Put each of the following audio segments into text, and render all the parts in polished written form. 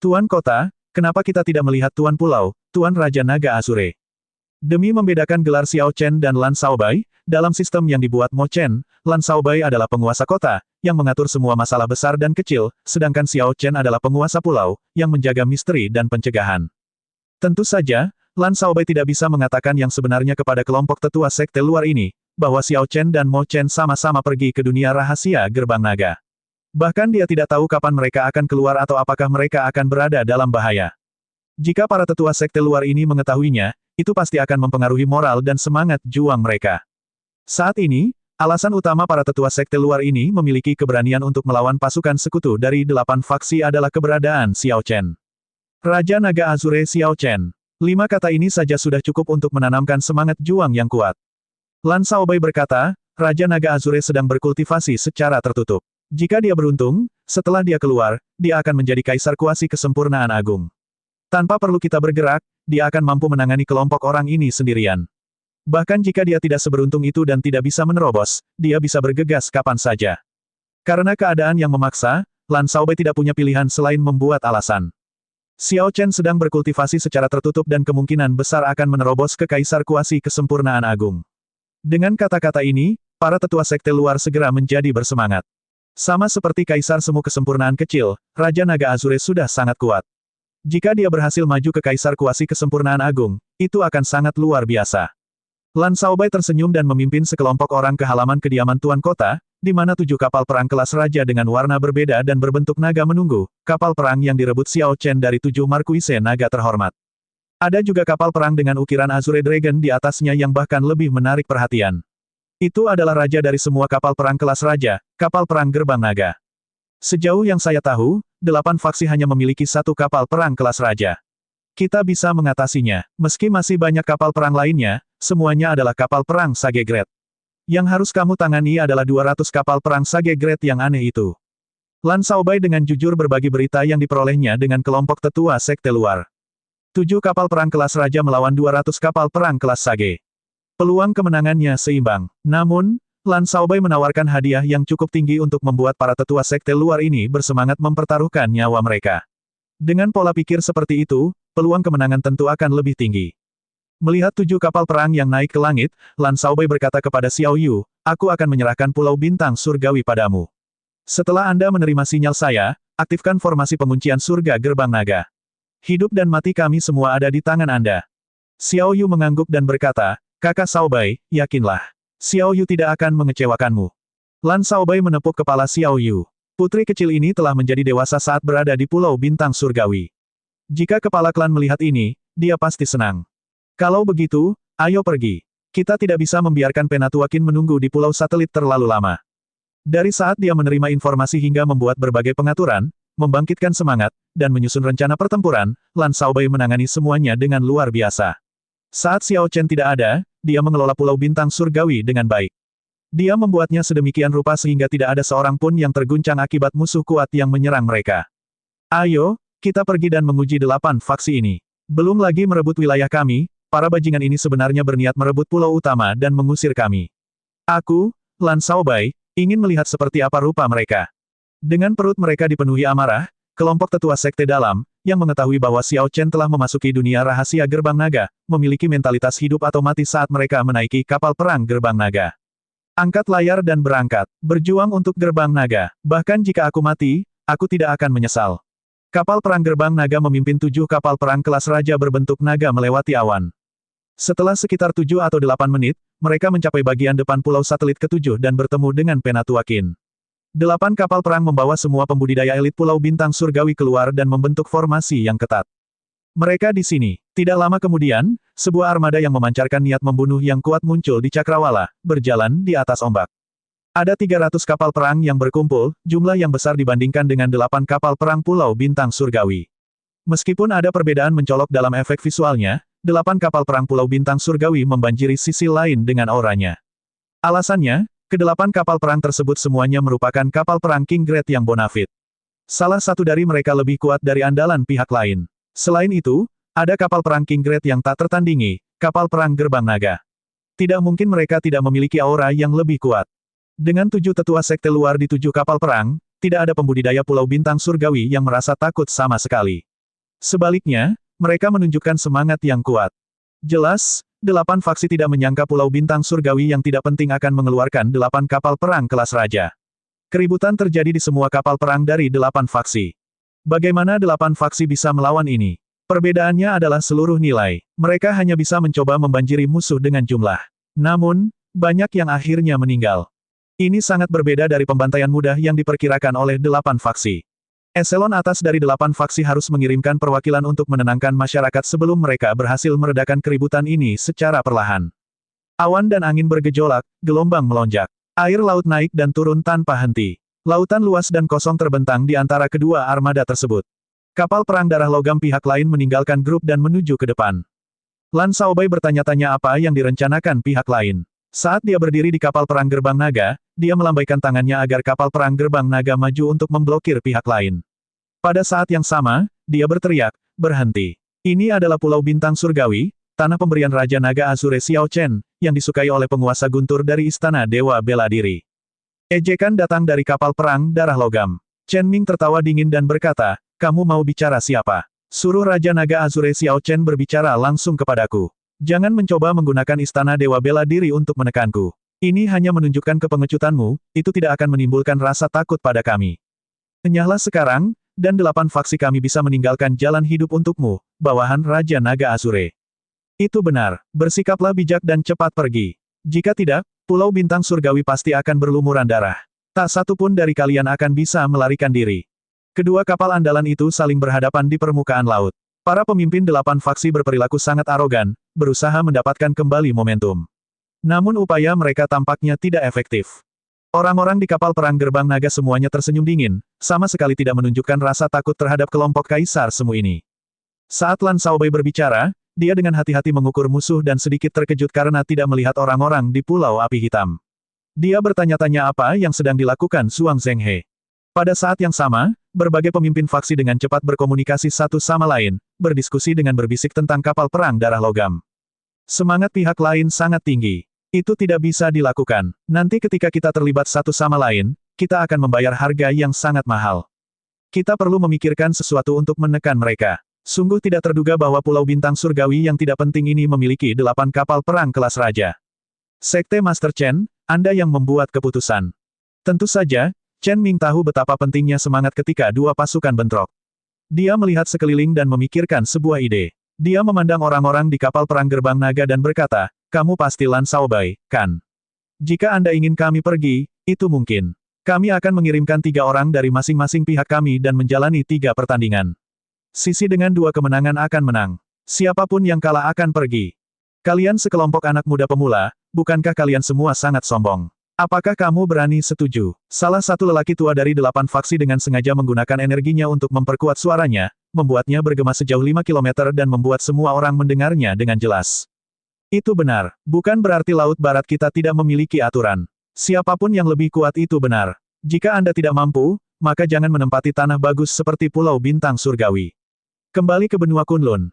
Tuan Kota, kenapa kita tidak melihat Tuan Pulau, Tuan Raja Naga Azure? Demi membedakan gelar Xiao Chen dan Lan Shaobai, dalam sistem yang dibuat Mo Chen, Lan Shaobai adalah penguasa kota, yang mengatur semua masalah besar dan kecil, sedangkan Xiao Chen adalah penguasa pulau, yang menjaga misteri dan pencegahan. Tentu saja, Lan Shaobai tidak bisa mengatakan yang sebenarnya kepada kelompok tetua sekte luar ini, bahwa Xiao Chen dan Mo Chen sama-sama pergi ke dunia rahasia Gerbang Naga. Bahkan dia tidak tahu kapan mereka akan keluar atau apakah mereka akan berada dalam bahaya. Jika para tetua sekte luar ini mengetahuinya, itu pasti akan mempengaruhi moral dan semangat juang mereka. Saat ini, alasan utama para tetua sekte luar ini memiliki keberanian untuk melawan pasukan sekutu dari 8 faksi adalah keberadaan Xiao Chen. Raja Naga Azure Xiao Chen. 5 kata ini saja sudah cukup untuk menanamkan semangat juang yang kuat. Lan Shaobai berkata, Raja Naga Azure sedang berkultivasi secara tertutup. Jika dia beruntung, setelah dia keluar, dia akan menjadi kaisar kuasi kesempurnaan agung. Tanpa perlu kita bergerak, dia akan mampu menangani kelompok orang ini sendirian. Bahkan jika dia tidak seberuntung itu dan tidak bisa menerobos, dia bisa bergegas kapan saja. Karena keadaan yang memaksa, Lan Shaobai tidak punya pilihan selain membuat alasan. Xiao Chen sedang berkultivasi secara tertutup dan kemungkinan besar akan menerobos ke kaisar kuasi kesempurnaan agung. Dengan kata-kata ini, para tetua sekte luar segera menjadi bersemangat. Sama seperti kaisar semu kesempurnaan kecil, Raja Naga Azure sudah sangat kuat. Jika dia berhasil maju ke kaisar kuasi kesempurnaan agung, itu akan sangat luar biasa. Lan Shaobai tersenyum dan memimpin sekelompok orang ke halaman kediaman Tuan Kota, di mana 7 kapal perang kelas raja dengan warna berbeda dan berbentuk naga menunggu, kapal perang yang direbut Xiao Chen dari 7 markuise naga terhormat. Ada juga kapal perang dengan ukiran Azure Dragon di atasnya yang bahkan lebih menarik perhatian. Itu adalah raja dari semua kapal perang kelas raja, kapal perang Gerbang Naga. Sejauh yang saya tahu, 8 faksi hanya memiliki 1 kapal perang kelas raja. Kita bisa mengatasinya, meski masih banyak kapal perang lainnya, semuanya adalah kapal perang Sage Grade. Yang harus kamu tangani adalah 200 kapal perang Sage Grade yang aneh itu. Lan Shaobai dengan jujur berbagi berita yang diperolehnya dengan kelompok tetua sekte luar. 7 kapal perang kelas raja melawan 200 kapal perang kelas Sage. Peluang kemenangannya seimbang. Namun, Lan Shaobai menawarkan hadiah yang cukup tinggi untuk membuat para tetua sekte luar ini bersemangat mempertaruhkan nyawa mereka. Dengan pola pikir seperti itu, peluang kemenangan tentu akan lebih tinggi. Melihat 7 kapal perang yang naik ke langit, Lan Shaobai berkata kepada Xiao Yu, aku akan menyerahkan Pulau Bintang Surgawi padamu. Setelah Anda menerima sinyal saya, aktifkan formasi penguncian surga Gerbang Naga. Hidup dan mati kami semua ada di tangan Anda. Xiao Yu mengangguk dan berkata, Kakak Shaobai, yakinlah. Xiao Yu tidak akan mengecewakanmu. Lan Shaobai menepuk kepala Xiao Yu. Putri kecil ini telah menjadi dewasa saat berada di Pulau Bintang Surgawi. Jika kepala klan melihat ini, dia pasti senang. Kalau begitu, ayo pergi. Kita tidak bisa membiarkan Penatuakin menunggu di pulau satelit terlalu lama. Dari saat dia menerima informasi hingga membuat berbagai pengaturan, membangkitkan semangat, dan menyusun rencana pertempuran, Lan Shaobai menangani semuanya dengan luar biasa. Saat Xiao Chen tidak ada, dia mengelola Pulau Bintang Surgawi dengan baik. Dia membuatnya sedemikian rupa sehingga tidak ada seorang pun yang terguncang akibat musuh kuat yang menyerang mereka. Ayo, kita pergi dan menguji 8 faksi ini. Belum lagi merebut wilayah kami, para bajingan ini sebenarnya berniat merebut pulau utama dan mengusir kami. Aku, Lan Shaobai, ingin melihat seperti apa rupa mereka. Dengan perut mereka dipenuhi amarah, kelompok tetua sekte dalam, yang mengetahui bahwa Xiao Chen telah memasuki dunia rahasia Gerbang Naga, memiliki mentalitas hidup atau mati saat mereka menaiki kapal perang Gerbang Naga. Angkat layar dan berangkat, berjuang untuk Gerbang Naga. Bahkan jika aku mati, aku tidak akan menyesal. Kapal perang Gerbang Naga memimpin 7 kapal perang kelas raja berbentuk naga melewati awan. Setelah sekitar 7 atau 8 menit, mereka mencapai bagian depan pulau satelit ke-7 dan bertemu dengan Penatuakin. 8 kapal perang membawa semua pembudidaya elit Pulau Bintang Surgawi keluar dan membentuk formasi yang ketat. Mereka di sini. Tidak lama kemudian, sebuah armada yang memancarkan niat membunuh yang kuat muncul di Cakrawala, berjalan di atas ombak. Ada 300 kapal perang yang berkumpul, jumlah yang besar dibandingkan dengan 8 kapal perang Pulau Bintang Surgawi. Meskipun ada perbedaan mencolok dalam efek visualnya, 8 kapal perang Pulau Bintang Surgawi membanjiri sisi lain dengan auranya. Alasannya, ke-8 kapal perang tersebut semuanya merupakan kapal perang King Grade yang bonafit. Salah satu dari mereka lebih kuat dari andalan pihak lain. Selain itu, ada kapal perang King Grade yang tak tertandingi, kapal perang Gerbang Naga. Tidak mungkin mereka tidak memiliki aura yang lebih kuat. Dengan 7 tetua sekte luar di 7 kapal perang, tidak ada pembudidaya Pulau Bintang Surgawi yang merasa takut sama sekali. Sebaliknya, mereka menunjukkan semangat yang kuat. Jelas, 8 faksi tidak menyangka Pulau Bintang Surgawi yang tidak penting akan mengeluarkan 8 kapal perang kelas raja. Keributan terjadi di semua kapal perang dari 8 faksi. Bagaimana 8 faksi bisa melawan ini? Perbedaannya adalah seluruh nilai. Mereka hanya bisa mencoba membanjiri musuh dengan jumlah. Namun, banyak yang akhirnya meninggal. Ini sangat berbeda dari pembantaian mudah yang diperkirakan oleh 8 faksi. Eselon atas dari 8 faksi harus mengirimkan perwakilan untuk menenangkan masyarakat sebelum mereka berhasil meredakan keributan ini secara perlahan. Awan dan angin bergejolak, gelombang melonjak. Air laut naik dan turun tanpa henti. Lautan luas dan kosong terbentang di antara kedua armada tersebut. Kapal perang darah logam pihak lain meninggalkan grup dan menuju ke depan. Lan Shaobai bertanya-tanya apa yang direncanakan pihak lain. Saat dia berdiri di kapal perang gerbang naga, dia melambaikan tangannya agar kapal perang gerbang naga maju untuk memblokir pihak lain. Pada saat yang sama, dia berteriak, "Berhenti. Ini adalah Pulau Bintang Surgawi, tanah pemberian Raja Naga Azure Xiao Chen, yang disukai oleh penguasa guntur dari Istana Dewa Bela Diri." Ejekan datang dari kapal perang darah logam. Chen Ming tertawa dingin dan berkata, "Kamu mau bicara siapa? Suruh Raja Naga Azure Xiao Chen berbicara langsung kepadaku. Jangan mencoba menggunakan Istana Dewa Bela Diri untuk menekanku. Ini hanya menunjukkan kepengecutanmu, itu tidak akan menimbulkan rasa takut pada kami. Enyahlah sekarang, dan 8 faksi kami bisa meninggalkan jalan hidup untukmu, bawahan Raja Naga Azure. Itu benar, bersikaplah bijak dan cepat pergi. Jika tidak, Pulau Bintang Surgawi pasti akan berlumuran darah. Tak satu pun dari kalian akan bisa melarikan diri." Kedua kapal andalan itu saling berhadapan di permukaan laut. Para pemimpin 8 faksi berperilaku sangat arogan, berusaha mendapatkan kembali momentum. Namun upaya mereka tampaknya tidak efektif. Orang-orang di kapal perang gerbang naga semuanya tersenyum dingin, sama sekali tidak menunjukkan rasa takut terhadap kelompok kaisar semu ini. Saat Lan Shaobai berbicara, dia dengan hati-hati mengukur musuh dan sedikit terkejut karena tidak melihat orang-orang di Pulau Api Hitam. Dia bertanya-tanya apa yang sedang dilakukan Suang Zhenghe. Pada saat yang sama, berbagai pemimpin faksi dengan cepat berkomunikasi satu sama lain, berdiskusi dengan berbisik tentang kapal perang darah logam. Semangat pihak lain sangat tinggi. Itu tidak bisa dilakukan. Nanti ketika kita terlibat satu sama lain, kita akan membayar harga yang sangat mahal. Kita perlu memikirkan sesuatu untuk menekan mereka. Sungguh tidak terduga bahwa Pulau Bintang Surgawi yang tidak penting ini memiliki 8 kapal perang kelas raja. Sekte Master Chen, Anda yang membuat keputusan. Tentu saja, Chen Ming tahu betapa pentingnya semangat ketika dua pasukan bentrok. Dia melihat sekeliling dan memikirkan sebuah ide. Dia memandang orang-orang di kapal perang gerbang naga dan berkata, "Kamu pasti Lan Shaobai, kan? Jika Anda ingin kami pergi, itu mungkin. Kami akan mengirimkan 3 orang dari masing-masing pihak kami dan menjalani 3 pertandingan. Sisi dengan 2 kemenangan akan menang. Siapapun yang kalah akan pergi. Kalian sekelompok anak muda pemula, bukankah kalian semua sangat sombong? Apakah kamu berani setuju?" Salah satu lelaki tua dari 8 faksi dengan sengaja menggunakan energinya untuk memperkuat suaranya, membuatnya bergema sejauh 5 kilometer dan membuat semua orang mendengarnya dengan jelas. "Itu benar, bukan berarti Laut Barat kita tidak memiliki aturan. Siapapun yang lebih kuat itu benar. Jika Anda tidak mampu, maka jangan menempati tanah bagus seperti Pulau Bintang Surgawi. Kembali ke benua Kunlun."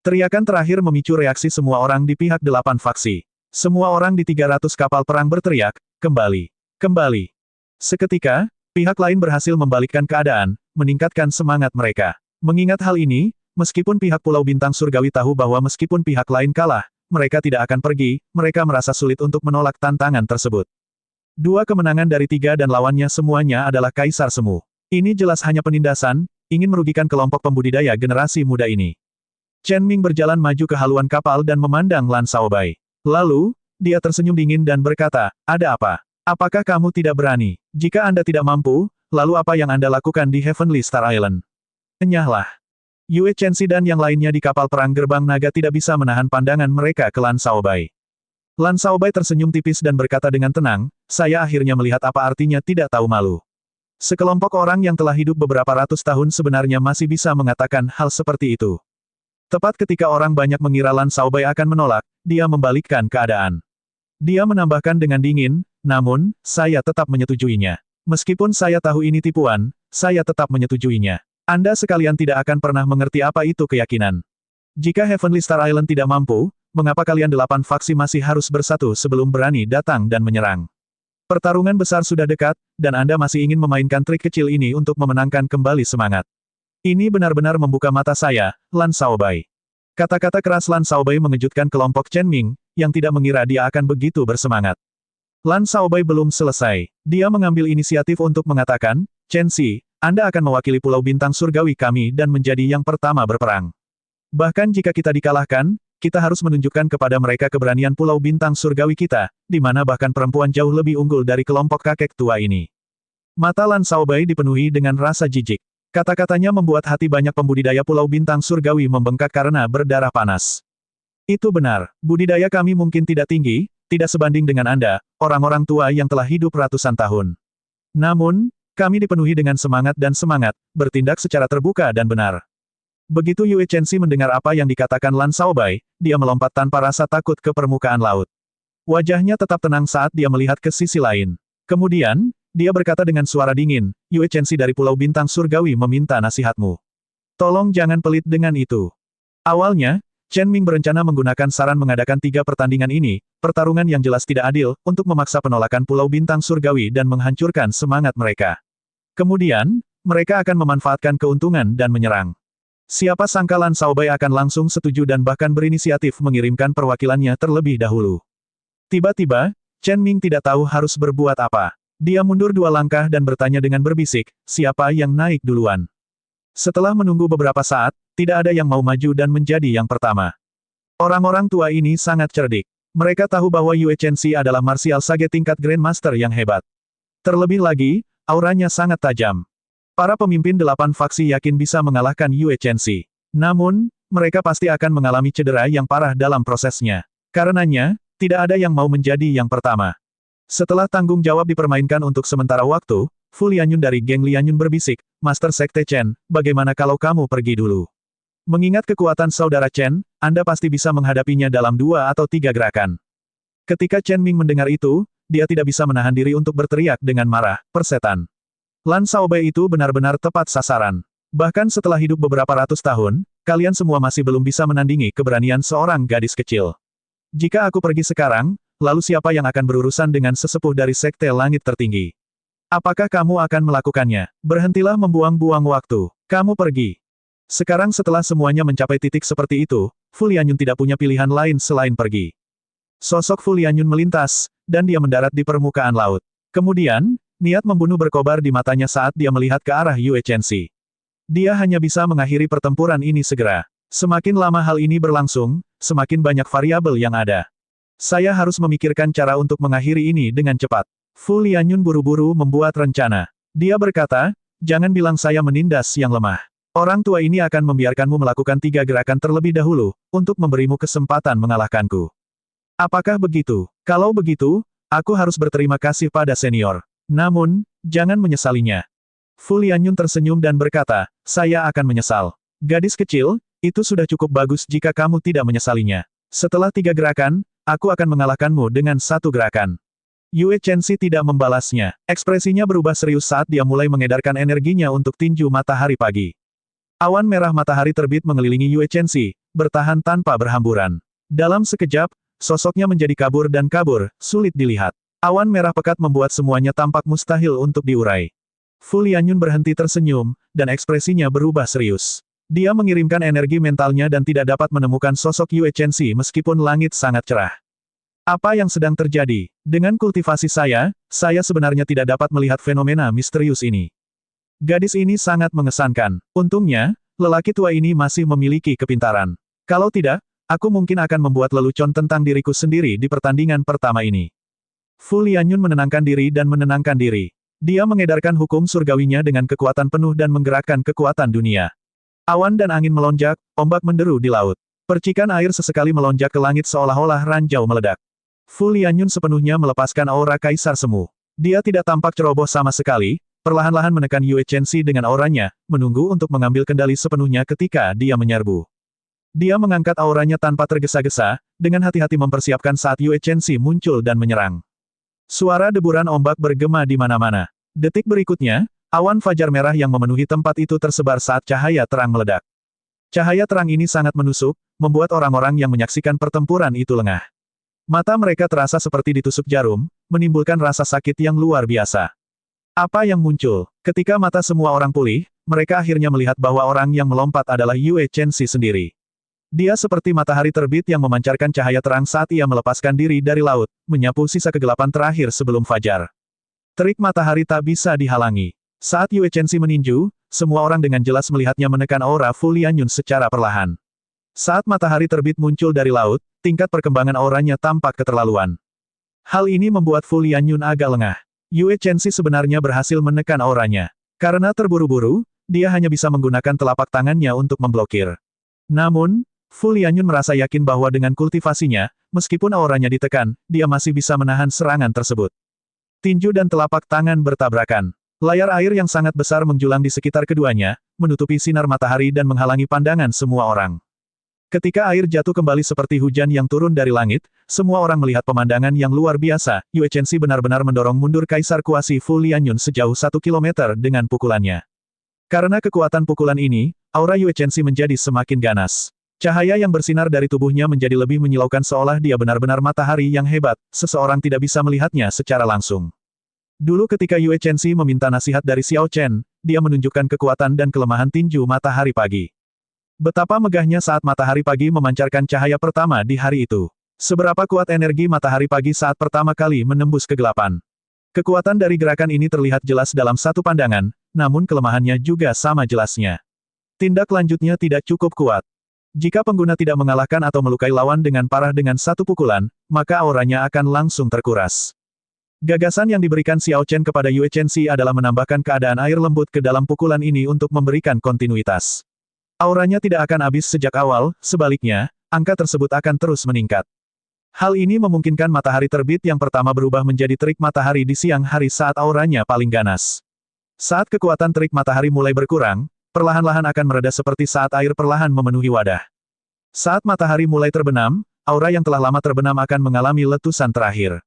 Teriakan terakhir memicu reaksi semua orang di pihak 8 faksi. Semua orang di 300 kapal perang berteriak, "Kembali! Kembali!" Seketika, pihak lain berhasil membalikkan keadaan, meningkatkan semangat mereka. Mengingat hal ini, meskipun pihak Pulau Bintang Surgawi tahu bahwa meskipun pihak lain kalah, mereka tidak akan pergi, mereka merasa sulit untuk menolak tantangan tersebut. 2 kemenangan dari 3 dan lawannya semuanya adalah Kaisar Semu. Ini jelas hanya penindasan, ingin merugikan kelompok pembudidaya generasi muda ini. Chen Ming berjalan maju ke haluan kapal dan memandang Lan Shaobai. Lalu, dia tersenyum dingin dan berkata, "Ada apa? Apakah kamu tidak berani? Jika Anda tidak mampu, lalu apa yang Anda lakukan di Heavenly Star Island?" Enyahlah. Yue Chenxi dan yang lainnya di kapal perang gerbang naga tidak bisa menahan pandangan mereka ke Lan Shaobai. Lan Shaobai tersenyum tipis dan berkata dengan tenang, "Saya akhirnya melihat apa artinya tidak tahu malu." Sekelompok orang yang telah hidup beberapa ratus tahun sebenarnya masih bisa mengatakan hal seperti itu. Tepat ketika orang banyak mengira Lan Shaobai akan menolak, dia membalikkan keadaan. Dia menambahkan dengan dingin, "Namun, saya tetap menyetujuinya. Meskipun saya tahu ini tipuan, saya tetap menyetujuinya. Anda sekalian tidak akan pernah mengerti apa itu keyakinan. Jika Heavenly Star Island tidak mampu, mengapa kalian 8 faksi masih harus bersatu sebelum berani datang dan menyerang? Pertarungan besar sudah dekat, dan Anda masih ingin memainkan trik kecil ini untuk memenangkan kembali semangat. Ini benar-benar membuka mata saya, Lan Shaobai. Kata-kata keras Lan Shaobai mengejutkan kelompok Chen Ming, yang tidak mengira dia akan begitu bersemangat. Lan Shaobai belum selesai. Dia mengambil inisiatif untuk mengatakan, Chen Si, Anda akan mewakili Pulau Bintang Surgawi kami dan menjadi yang pertama berperang. Bahkan jika kita dikalahkan, kita harus menunjukkan kepada mereka keberanian Pulau Bintang Surgawi kita, di mana bahkan perempuan jauh lebih unggul dari kelompok kakek tua ini. Mata Lan Shaobai dipenuhi dengan rasa jijik. Kata-katanya membuat hati banyak pembudidaya Pulau Bintang Surgawi membengkak karena berdarah panas. Itu benar, budidaya kami mungkin tidak tinggi, tidak sebanding dengan Anda, orang-orang tua yang telah hidup ratusan tahun. Namun, kami dipenuhi dengan semangat dan semangat, bertindak secara terbuka dan benar. Begitu Yue Chenxi mendengar apa yang dikatakan Lan Shaobai, dia melompat tanpa rasa takut ke permukaan laut. Wajahnya tetap tenang saat dia melihat ke sisi lain. Kemudian, dia berkata dengan suara dingin, Yue Chenxi dari Pulau Bintang Surgawi meminta nasihatmu. Tolong jangan pelit dengan itu. Awalnya, Chen Ming berencana menggunakan saran mengadakan 3 pertandingan ini, pertarungan yang jelas tidak adil, untuk memaksa penolakan Pulau Bintang Surgawi dan menghancurkan semangat mereka. Kemudian, mereka akan memanfaatkan keuntungan dan menyerang. Siapa sangka Lan Shaobai akan langsung setuju dan bahkan berinisiatif mengirimkan perwakilannya terlebih dahulu. Tiba-tiba, Chen Ming tidak tahu harus berbuat apa. Dia mundur 2 langkah dan bertanya dengan berbisik, siapa yang naik duluan? Setelah menunggu beberapa saat, tidak ada yang mau maju dan menjadi yang pertama. Orang-orang tua ini sangat cerdik. Mereka tahu bahwa Yue Chenxi adalah martial sage tingkat Grandmaster yang hebat. Terlebih lagi, auranya sangat tajam. Para pemimpin 8 faksi yakin bisa mengalahkan Yue Chenxi. Namun, mereka pasti akan mengalami cedera yang parah dalam prosesnya. Karenanya, tidak ada yang mau menjadi yang pertama. Setelah tanggung jawab dipermainkan untuk sementara waktu, Fu Lianyun dari geng Lianyun berbisik, Master Sekte Chen, bagaimana kalau kamu pergi dulu? Mengingat kekuatan saudara Chen, Anda pasti bisa menghadapinya dalam 2 atau 3 gerakan. Ketika Chen Ming mendengar itu, dia tidak bisa menahan diri untuk berteriak dengan marah, persetan. Lan Shaobai itu benar-benar tepat sasaran. Bahkan setelah hidup beberapa ratus tahun, kalian semua masih belum bisa menandingi keberanian seorang gadis kecil. Jika aku pergi sekarang, lalu siapa yang akan berurusan dengan sesepuh dari Sekte Langit Tertinggi? Apakah kamu akan melakukannya? Berhentilah membuang-buang waktu. Kamu pergi. Sekarang setelah semuanya mencapai titik seperti itu, Fu Lianyun tidak punya pilihan lain selain pergi. Sosok Fu Lianyun melintas, dan dia mendarat di permukaan laut. Kemudian, niat membunuh berkobar di matanya saat dia melihat ke arah Yue Chenxi. Dia hanya bisa mengakhiri pertempuran ini segera. Semakin lama hal ini berlangsung, semakin banyak variabel yang ada. Saya harus memikirkan cara untuk mengakhiri ini dengan cepat. Fu Lianyun buru-buru membuat rencana. Dia berkata, jangan bilang saya menindas yang lemah. Orang tua ini akan membiarkanmu melakukan 3 gerakan terlebih dahulu, untuk memberimu kesempatan mengalahkanku. Apakah begitu? Kalau begitu, aku harus berterima kasih pada senior. Namun, jangan menyesalinya. Fu Lianyun tersenyum dan berkata, saya akan menyesal. Gadis kecil, itu sudah cukup bagus jika kamu tidak menyesalinya. Setelah 3 gerakan, aku akan mengalahkanmu dengan 1 gerakan. Yue Chenxi tidak membalasnya. Ekspresinya berubah serius saat dia mulai mengedarkan energinya untuk tinju matahari pagi. Awan merah matahari terbit mengelilingi Yue Chenxi, bertahan tanpa berhamburan. Dalam sekejap, sosoknya menjadi kabur dan kabur, sulit dilihat. Awan merah pekat membuat semuanya tampak mustahil untuk diurai. Fu Lianyun berhenti tersenyum, dan ekspresinya berubah serius. Dia mengirimkan energi mentalnya dan tidak dapat menemukan sosok Yue Chenxi meskipun langit sangat cerah. Apa yang sedang terjadi? Dengan kultivasi saya sebenarnya tidak dapat melihat fenomena misterius ini. Gadis ini sangat mengesankan. Untungnya, lelaki tua ini masih memiliki kepintaran. Kalau tidak, aku mungkin akan membuat lelucon tentang diriku sendiri di pertandingan pertama ini. Fu Lianyun menenangkan diri dan menenangkan diri. Dia mengedarkan hukum surgawinya dengan kekuatan penuh dan menggerakkan kekuatan dunia. Awan dan angin melonjak, ombak menderu di laut. Percikan air sesekali melonjak ke langit seolah-olah ranjau meledak. Fu Lianyun sepenuhnya melepaskan aura kaisar semu. Dia tidak tampak ceroboh sama sekali, perlahan-lahan menekan Yue Chenxi dengan auranya, menunggu untuk mengambil kendali sepenuhnya ketika dia menyerbu. Dia mengangkat auranya tanpa tergesa-gesa, dengan hati-hati mempersiapkan saat Yue Chenxi muncul dan menyerang. Suara deburan ombak bergema di mana-mana. Detik berikutnya, awan fajar merah yang memenuhi tempat itu tersebar saat cahaya terang meledak. Cahaya terang ini sangat menusuk, membuat orang-orang yang menyaksikan pertempuran itu lengah. Mata mereka terasa seperti ditusuk jarum, menimbulkan rasa sakit yang luar biasa. Apa yang muncul? Ketika mata semua orang pulih, mereka akhirnya melihat bahwa orang yang melompat adalah Yue Chenxi sendiri. Dia seperti matahari terbit yang memancarkan cahaya terang saat ia melepaskan diri dari laut, menyapu sisa kegelapan terakhir sebelum fajar. Terik matahari tak bisa dihalangi. Saat Yue Chenxi meninju, semua orang dengan jelas melihatnya menekan aura Fu Lianyun secara perlahan. Saat matahari terbit muncul dari laut, tingkat perkembangan auranya tampak keterlaluan. Hal ini membuat Fu Lianyun agak lengah. Yue Chenxi sebenarnya berhasil menekan auranya. Karena terburu-buru, dia hanya bisa menggunakan telapak tangannya untuk memblokir. Namun, Fu Lianyun merasa yakin bahwa dengan kultivasinya, meskipun auranya ditekan, dia masih bisa menahan serangan tersebut. Tinju dan telapak tangan bertabrakan. Layar air yang sangat besar menjulang di sekitar keduanya, menutupi sinar matahari dan menghalangi pandangan semua orang. Ketika air jatuh kembali seperti hujan yang turun dari langit, semua orang melihat pemandangan yang luar biasa. Yue Chenxi benar-benar mendorong mundur Kaisar Kuasi Fu Lianyun sejauh 1 kilometer dengan pukulannya. Karena kekuatan pukulan ini, aura Yue Chenxi menjadi semakin ganas. Cahaya yang bersinar dari tubuhnya menjadi lebih menyilaukan seolah dia benar-benar matahari yang hebat, seseorang tidak bisa melihatnya secara langsung. Dulu ketika Yue Chenxi meminta nasihat dari Xiao Chen, dia menunjukkan kekuatan dan kelemahan tinju matahari pagi. Betapa megahnya saat matahari pagi memancarkan cahaya pertama di hari itu. Seberapa kuat energi matahari pagi saat pertama kali menembus kegelapan. Kekuatan dari gerakan ini terlihat jelas dalam satu pandangan, namun kelemahannya juga sama jelasnya. Tindak lanjutnya tidak cukup kuat. Jika pengguna tidak mengalahkan atau melukai lawan dengan parah dengan satu pukulan, maka auranya akan langsung terkuras. Gagasan yang diberikan Xiao Chen kepada Yue Chenxi adalah menambahkan keadaan air lembut ke dalam pukulan ini untuk memberikan kontinuitas. Auranya tidak akan habis sejak awal, sebaliknya, angka tersebut akan terus meningkat. Hal ini memungkinkan matahari terbit yang pertama berubah menjadi terik matahari di siang hari saat auranya paling ganas. Saat kekuatan terik matahari mulai berkurang, perlahan-lahan akan mereda seperti saat air perlahan memenuhi wadah. Saat matahari mulai terbenam, aura yang telah lama terbenam akan mengalami letusan terakhir.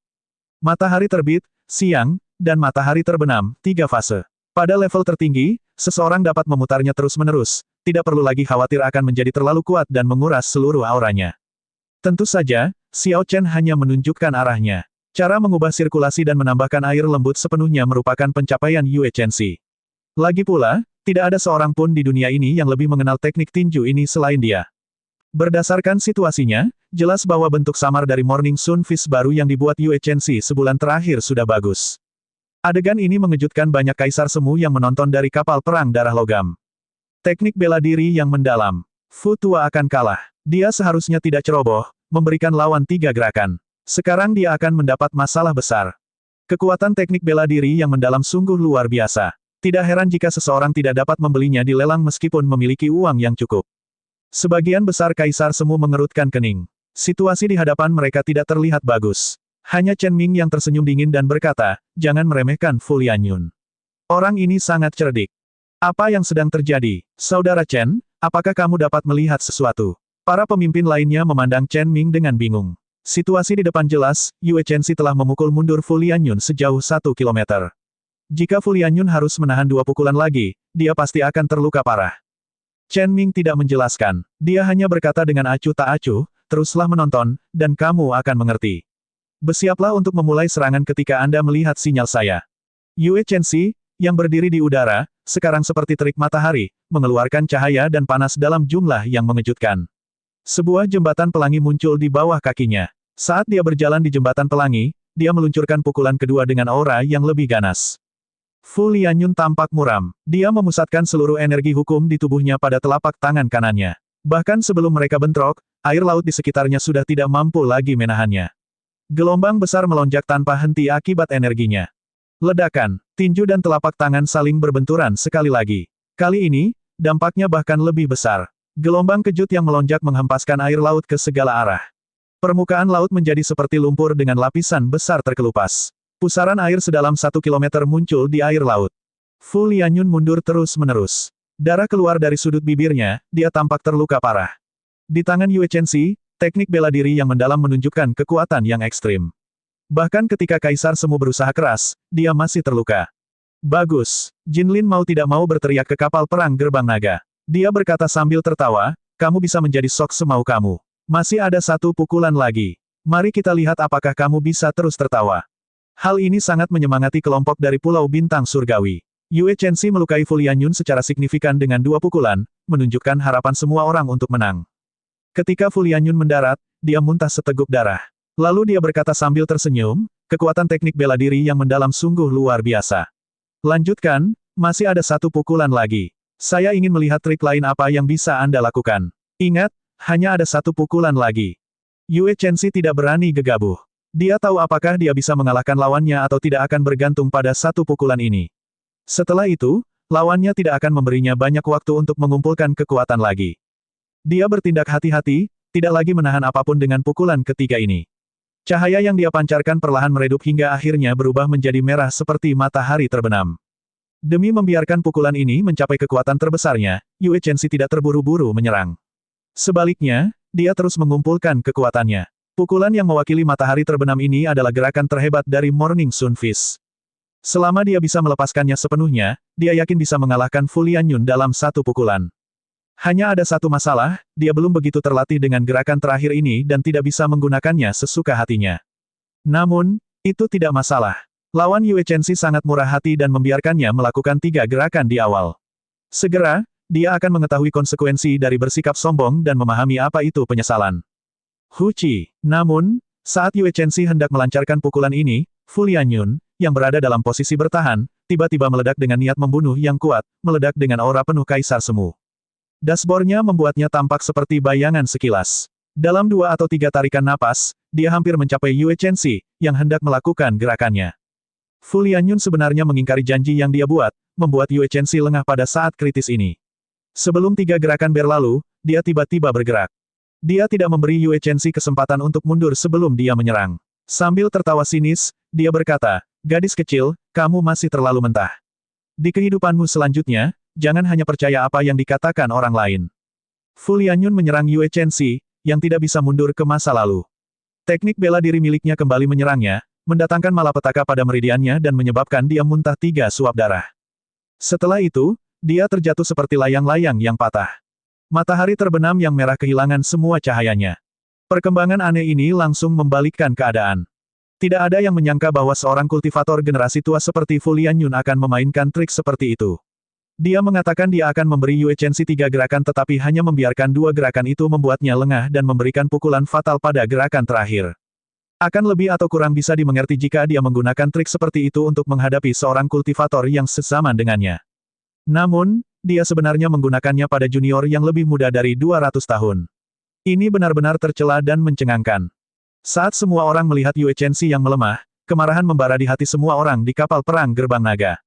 Matahari terbit, siang, dan matahari terbenam, 3 fase. Pada level tertinggi, seseorang dapat memutarnya terus-menerus, tidak perlu lagi khawatir akan menjadi terlalu kuat dan menguras seluruh auranya. Tentu saja, Xiao Chen hanya menunjukkan arahnya. Cara mengubah sirkulasi dan menambahkan air lembut sepenuhnya merupakan pencapaian Yue Chenxi. Lagi pula, tidak ada seorang pun di dunia ini yang lebih mengenal teknik tinju ini selain dia. Berdasarkan situasinya, jelas bahwa bentuk samar dari Morning Sun Fist baru yang dibuat Yue Chenxi sebulan terakhir sudah bagus. Adegan ini mengejutkan banyak kaisar semu yang menonton dari kapal perang darah logam. Teknik bela diri yang mendalam. Fu Tua akan kalah. Dia seharusnya tidak ceroboh, memberikan lawan 3 gerakan. Sekarang dia akan mendapat masalah besar. Kekuatan teknik bela diri yang mendalam sungguh luar biasa. Tidak heran jika seseorang tidak dapat membelinya di lelang meskipun memiliki uang yang cukup. Sebagian besar kaisar semu mengerutkan kening. Situasi di hadapan mereka tidak terlihat bagus. Hanya Chen Ming yang tersenyum dingin dan berkata, jangan meremehkan Fu Lianyun. Orang ini sangat cerdik. Apa yang sedang terjadi? Saudara Chen, apakah kamu dapat melihat sesuatu? Para pemimpin lainnya memandang Chen Ming dengan bingung. Situasi di depan jelas, Yue Chenxi telah memukul mundur Fu Lianyun sejauh 1 kilometer. Jika Fu Lianyun harus menahan 2 pukulan lagi, dia pasti akan terluka parah. Chen Ming tidak menjelaskan. Dia hanya berkata dengan acuh tak acuh, teruslah menonton, dan kamu akan mengerti. Bersiaplah untuk memulai serangan ketika Anda melihat sinyal saya. Yue Chenxi, yang berdiri di udara, sekarang seperti terik matahari, mengeluarkan cahaya dan panas dalam jumlah yang mengejutkan. Sebuah jembatan pelangi muncul di bawah kakinya. Saat dia berjalan di jembatan pelangi, dia meluncurkan pukulan kedua dengan aura yang lebih ganas. Fu Lianyun tampak muram. Dia memusatkan seluruh energi hukum di tubuhnya pada telapak tangan kanannya. Bahkan sebelum mereka bentrok, air laut di sekitarnya sudah tidak mampu lagi menahannya. Gelombang besar melonjak tanpa henti akibat energinya. Ledakan, tinju dan telapak tangan saling berbenturan sekali lagi. Kali ini, dampaknya bahkan lebih besar. Gelombang kejut yang melonjak menghempaskan air laut ke segala arah. Permukaan laut menjadi seperti lumpur dengan lapisan besar terkelupas. Pusaran air sedalam 1 kilometer muncul di air laut. Fu Lianyun mundur terus-menerus. Darah keluar dari sudut bibirnya, dia tampak terluka parah. Di tangan Yue Chenxi, teknik bela diri yang mendalam menunjukkan kekuatan yang ekstrim. Bahkan ketika kaisar semu berusaha keras, dia masih terluka. Bagus. Jinlin mau tidak mau berteriak ke kapal perang gerbang naga. Dia berkata sambil tertawa, kamu bisa menjadi sok semau kamu. Masih ada 1 pukulan lagi. Mari kita lihat apakah kamu bisa terus tertawa. Hal ini sangat menyemangati kelompok dari Pulau Bintang Surgawi. Yue Chenxi melukai Fu Lianyun secara signifikan dengan 2 pukulan, menunjukkan harapan semua orang untuk menang. Ketika Fu Lianyun mendarat, dia muntah seteguk darah. Lalu dia berkata sambil tersenyum, kekuatan teknik bela diri yang mendalam sungguh luar biasa. Lanjutkan, masih ada 1 pukulan lagi. Saya ingin melihat trik lain apa yang bisa Anda lakukan. Ingat, hanya ada 1 pukulan lagi. Yue Chenxi tidak berani gegabah. Dia tahu apakah dia bisa mengalahkan lawannya atau tidak akan bergantung pada 1 pukulan ini. Setelah itu, lawannya tidak akan memberinya banyak waktu untuk mengumpulkan kekuatan lagi. Dia bertindak hati-hati, tidak lagi menahan apapun dengan pukulan ketiga ini. Cahaya yang dia pancarkan perlahan meredup hingga akhirnya berubah menjadi merah seperti matahari terbenam. Demi membiarkan pukulan ini mencapai kekuatan terbesarnya, Yue Chenxi tidak terburu-buru menyerang. Sebaliknya, dia terus mengumpulkan kekuatannya. Pukulan yang mewakili matahari terbenam ini adalah gerakan terhebat dari Morning Sun Fist. Selama dia bisa melepaskannya sepenuhnya, dia yakin bisa mengalahkan Fu Lianyun dalam 1 pukulan. Hanya ada 1 masalah, dia belum begitu terlatih dengan gerakan terakhir ini dan tidak bisa menggunakannya sesuka hatinya. Namun, itu tidak masalah. Lawan Yue Chenxi sangat murah hati dan membiarkannya melakukan 3 gerakan di awal. Segera, dia akan mengetahui konsekuensi dari bersikap sombong dan memahami apa itu penyesalan. Huci. Namun, saat Yue Chenxi hendak melancarkan pukulan ini, Fu Lianyun, yang berada dalam posisi bertahan, tiba-tiba meledak dengan niat membunuh yang kuat, meledak dengan aura penuh kaisar semu. Dashboardnya membuatnya tampak seperti bayangan sekilas. Dalam 2 atau 3 tarikan napas, dia hampir mencapai Yue Chenxi, yang hendak melakukan gerakannya. Fu Lianyun sebenarnya mengingkari janji yang dia buat, membuat Yue Chenxi lengah pada saat kritis ini. Sebelum 3 gerakan berlalu, dia tiba-tiba bergerak. Dia tidak memberi Yue Chenxi kesempatan untuk mundur sebelum dia menyerang. Sambil tertawa sinis, dia berkata, "Gadis kecil, kamu masih terlalu mentah. Di kehidupanmu selanjutnya, jangan hanya percaya apa yang dikatakan orang lain." Fu Lianyun menyerang Yue Chenxi, yang tidak bisa mundur ke masa lalu. Teknik bela diri miliknya kembali menyerangnya, mendatangkan malapetaka pada meridiannya dan menyebabkan dia muntah 3 suap darah. Setelah itu, dia terjatuh seperti layang-layang yang patah. Matahari terbenam yang merah kehilangan semua cahayanya. Perkembangan aneh ini langsung membalikkan keadaan. Tidak ada yang menyangka bahwa seorang kultivator generasi tua seperti Fu Lianyun akan memainkan trik seperti itu. Dia mengatakan dia akan memberi Yue Chenxi 3 gerakan tetapi hanya membiarkan 2 gerakan itu membuatnya lengah dan memberikan pukulan fatal pada gerakan terakhir. Akan lebih atau kurang bisa dimengerti jika dia menggunakan trik seperti itu untuk menghadapi seorang kultivator yang sezaman dengannya. Namun, dia sebenarnya menggunakannya pada junior yang lebih muda dari 200 tahun. Ini benar-benar tercela dan mencengangkan. Saat semua orang melihat Yue Chenxi yang melemah, kemarahan membara di hati semua orang di kapal perang Gerbang Naga.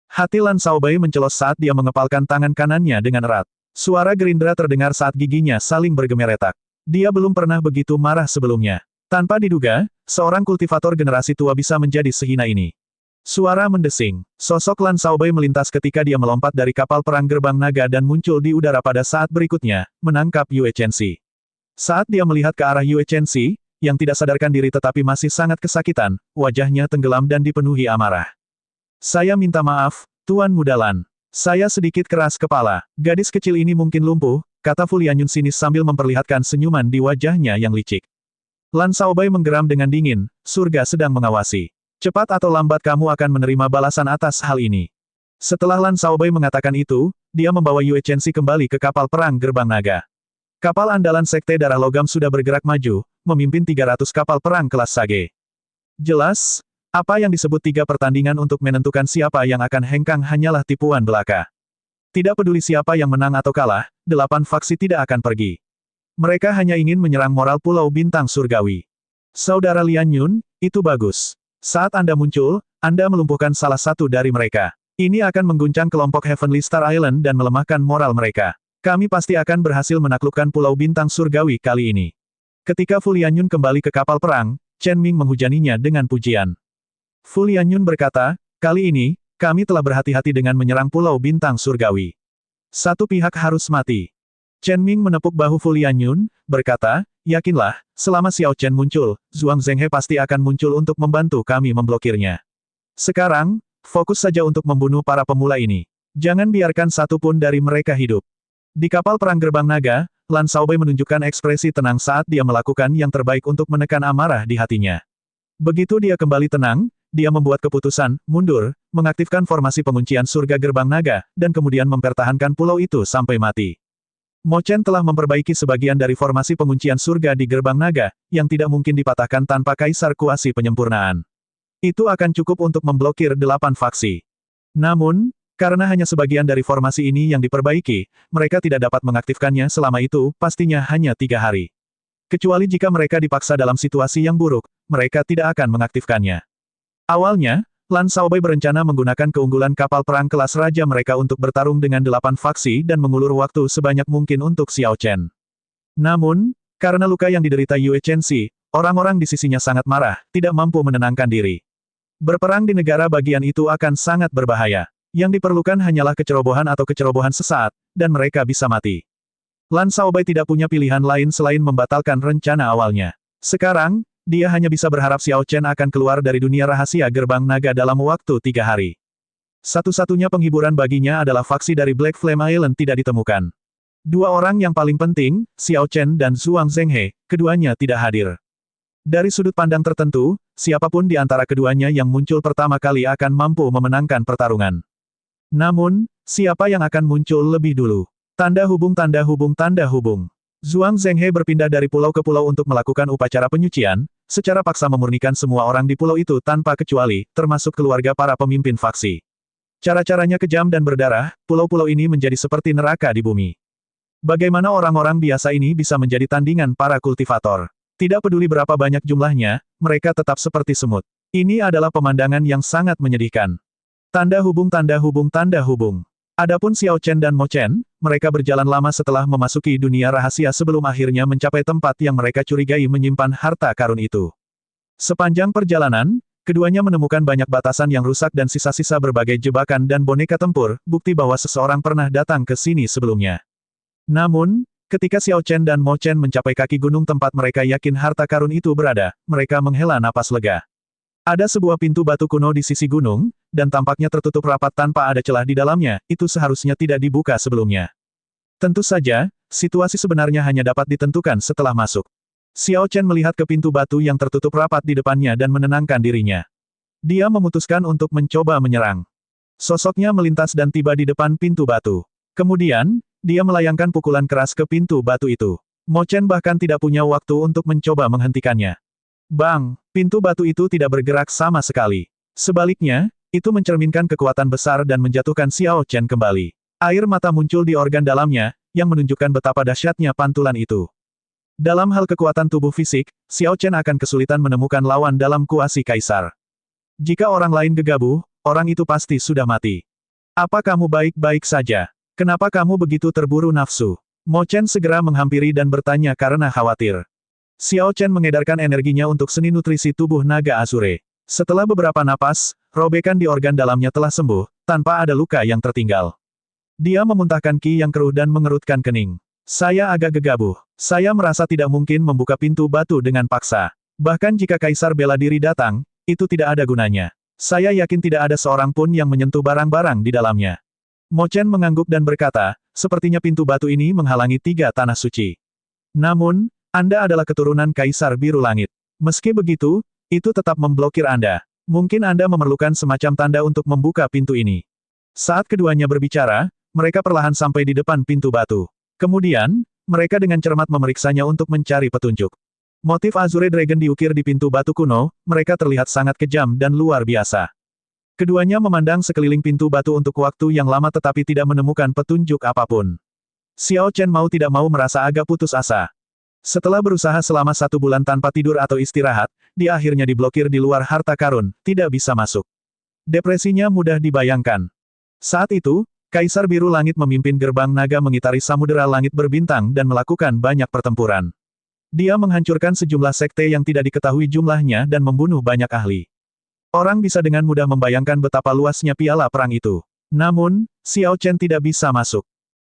Hati Lan Shaobai mencelos saat dia mengepalkan tangan kanannya dengan erat. Suara gerindra terdengar saat giginya saling bergemeretak. Dia belum pernah begitu marah sebelumnya. Tanpa diduga, seorang kultivator generasi tua bisa menjadi sehina ini. Suara mendesing. Sosok Lan Shaobai melintas ketika dia melompat dari kapal perang Gerbang Naga dan muncul di udara pada saat berikutnya, menangkap Yue Chenxi. Saat dia melihat ke arah Yue Chenxi, yang tidak sadarkan diri tetapi masih sangat kesakitan, wajahnya tenggelam dan dipenuhi amarah. "Saya minta maaf, Tuan Muda Lan. Saya sedikit keras kepala. Gadis kecil ini mungkin lumpuh," kata Fu Lianyun sinis sambil memperlihatkan senyuman di wajahnya yang licik. Lan Shaobai menggeram dengan dingin, "Surga sedang mengawasi. Cepat atau lambat kamu akan menerima balasan atas hal ini." Setelah Lan Shaobai mengatakan itu, dia membawa Yue Chenxi kembali ke kapal perang Gerbang Naga. Kapal andalan Sekte Darah Logam sudah bergerak maju, memimpin 300 kapal perang kelas Sage. Jelas, apa yang disebut 3 pertandingan untuk menentukan siapa yang akan hengkang hanyalah tipuan belaka. Tidak peduli siapa yang menang atau kalah, 8 faksi tidak akan pergi. Mereka hanya ingin menyerang moral Pulau Bintang Surgawi. Saudara Lianyun, itu bagus. Saat Anda muncul, Anda melumpuhkan salah satu dari mereka. Ini akan mengguncang kelompok Heavenly Star Island dan melemahkan moral mereka. Kami pasti akan berhasil menaklukkan Pulau Bintang Surgawi kali ini. Ketika Fu Lianyun kembali ke kapal perang, Chen Ming menghujaninya dengan pujian. Fu Lianyun berkata, "Kali ini, kami telah berhati-hati dengan menyerang Pulau Bintang Surgawi. Satu pihak harus mati." Chen Ming menepuk bahu Fu Lianyun, berkata, "Yakinlah, selama Xiao Chen muncul, Zhuang Zhenghe pasti akan muncul untuk membantu kami memblokirnya. Sekarang, fokus saja untuk membunuh para pemula ini. Jangan biarkan satu pun dari mereka hidup." Di kapal perang Gerbang Naga, Lan Shaobai menunjukkan ekspresi tenang saat dia melakukan yang terbaik untuk menekan amarah di hatinya. Begitu dia kembali tenang, dia membuat keputusan, mundur, mengaktifkan formasi penguncian surga gerbang naga, dan kemudian mempertahankan pulau itu sampai mati. Mo Chen telah memperbaiki sebagian dari formasi penguncian surga di gerbang naga, yang tidak mungkin dipatahkan tanpa kaisar kuasi penyempurnaan. Itu akan cukup untuk memblokir 8 faksi. Namun, karena hanya sebagian dari formasi ini yang diperbaiki, mereka tidak dapat mengaktifkannya selama itu, pastinya hanya 3 hari. Kecuali jika mereka dipaksa dalam situasi yang buruk, mereka tidak akan mengaktifkannya. Awalnya, Lan Shaobai berencana menggunakan keunggulan kapal perang kelas raja mereka untuk bertarung dengan 8 faksi dan mengulur waktu sebanyak mungkin untuk Xiao Chen. Namun, karena luka yang diderita Yue Chenxi, orang-orang di sisinya sangat marah, tidak mampu menenangkan diri. Berperang di negara bagian itu akan sangat berbahaya. Yang diperlukan hanyalah kecerobohan atau kecerobohan sesaat, dan mereka bisa mati. Lan Shaobai tidak punya pilihan lain selain membatalkan rencana awalnya. Sekarang, dia hanya bisa berharap Xiao Chen akan keluar dari dunia rahasia gerbang naga dalam waktu 3 hari. Satu-satunya penghiburan baginya adalah faksi dari Black Flame Island tidak ditemukan. 2 orang yang paling penting, Xiao Chen dan Zhuang Zhenghe, keduanya tidak hadir. Dari sudut pandang tertentu, siapapun di antara keduanya yang muncul pertama kali akan mampu memenangkan pertarungan. Namun, siapa yang akan muncul lebih dulu? Tanda hubung tanda hubung tanda hubung. Zhuang Zhenghe berpindah dari pulau ke pulau untuk melakukan upacara penyucian, secara paksa memurnikan semua orang di pulau itu tanpa kecuali, termasuk keluarga para pemimpin faksi. Cara-caranya kejam dan berdarah, pulau-pulau ini menjadi seperti neraka di bumi. Bagaimana orang-orang biasa ini bisa menjadi tandingan para kultivator? Tidak peduli berapa banyak jumlahnya, mereka tetap seperti semut. Ini adalah pemandangan yang sangat menyedihkan. Tanda hubung tanda hubung tanda hubung. Adapun Xiao Chen dan Mo Chen, mereka berjalan lama setelah memasuki dunia rahasia sebelum akhirnya mencapai tempat yang mereka curigai menyimpan harta karun itu. Sepanjang perjalanan, keduanya menemukan banyak batasan yang rusak dan sisa-sisa berbagai jebakan dan boneka tempur, bukti bahwa seseorang pernah datang ke sini sebelumnya. Namun, ketika Xiao Chen dan Mo Chen mencapai kaki gunung tempat mereka yakin harta karun itu berada, mereka menghela napas lega. Ada sebuah pintu batu kuno di sisi gunung, dan tampaknya tertutup rapat tanpa ada celah di dalamnya, itu seharusnya tidak dibuka sebelumnya. Tentu saja, situasi sebenarnya hanya dapat ditentukan setelah masuk. Xiao Chen melihat ke pintu batu yang tertutup rapat di depannya dan menenangkan dirinya. Dia memutuskan untuk mencoba menyerang. Sosoknya melintas dan tiba di depan pintu batu. Kemudian, dia melayangkan pukulan keras ke pintu batu itu. Mo Chen bahkan tidak punya waktu untuk mencoba menghentikannya. Bang! Pintu batu itu tidak bergerak sama sekali. Sebaliknya, itu mencerminkan kekuatan besar dan menjatuhkan Xiao Chen kembali. Air mata muncul di organ dalamnya, yang menunjukkan betapa dahsyatnya pantulan itu. Dalam hal kekuatan tubuh fisik, Xiao Chen akan kesulitan menemukan lawan dalam kuasi kaisar. Jika orang lain gegabah, orang itu pasti sudah mati. Apa kamu baik-baik saja? Kenapa kamu begitu terburu nafsu? Mo Chen segera menghampiri dan bertanya karena khawatir. Xiao Chen mengedarkan energinya untuk seni nutrisi tubuh naga Azure. Setelah beberapa napas, robekan di organ dalamnya telah sembuh, tanpa ada luka yang tertinggal. Dia memuntahkan ki yang keruh dan mengerutkan kening. Saya agak gegabah. Saya merasa tidak mungkin membuka pintu batu dengan paksa. Bahkan jika Kaisar bela diri datang, itu tidak ada gunanya. Saya yakin tidak ada seorang pun yang menyentuh barang-barang di dalamnya. Mo Chen mengangguk dan berkata, sepertinya pintu batu ini menghalangi 3 tanah suci. Namun, Anda adalah keturunan Kaisar Biru Langit. Meski begitu, itu tetap memblokir Anda. Mungkin Anda memerlukan semacam tanda untuk membuka pintu ini. Saat keduanya berbicara, mereka perlahan sampai di depan pintu batu. Kemudian, mereka dengan cermat memeriksanya untuk mencari petunjuk. Motif Azure Dragon diukir di pintu batu kuno, mereka terlihat sangat kejam dan luar biasa. Keduanya memandang sekeliling pintu batu untuk waktu yang lama tetapi tidak menemukan petunjuk apapun. Xiao Chen mau tidak mau merasa agak putus asa. Setelah berusaha selama 1 bulan tanpa tidur atau istirahat, dia akhirnya diblokir di luar harta karun, tidak bisa masuk. Depresinya mudah dibayangkan. Saat itu, Kaisar Biru Langit memimpin gerbang naga mengitari samudera langit berbintang dan melakukan banyak pertempuran. Dia menghancurkan sejumlah sekte yang tidak diketahui jumlahnya dan membunuh banyak ahli. Orang bisa dengan mudah membayangkan betapa luasnya piala perang itu. Namun, Xiao Chen tidak bisa masuk.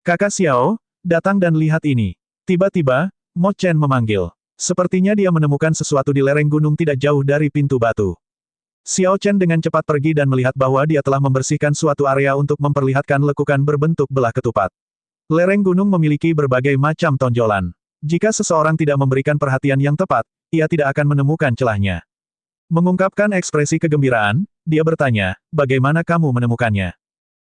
Kakak Xiao, datang dan lihat ini. Tiba-tiba, Mo Chen memanggil. Sepertinya dia menemukan sesuatu di lereng gunung tidak jauh dari pintu batu. Xiao Chen dengan cepat pergi dan melihat bahwa dia telah membersihkan suatu area untuk memperlihatkan lekukan berbentuk belah ketupat. Lereng gunung memiliki berbagai macam tonjolan. Jika seseorang tidak memberikan perhatian yang tepat, ia tidak akan menemukan celahnya. Mengungkapkan ekspresi kegembiraan, dia bertanya, bagaimana kamu menemukannya?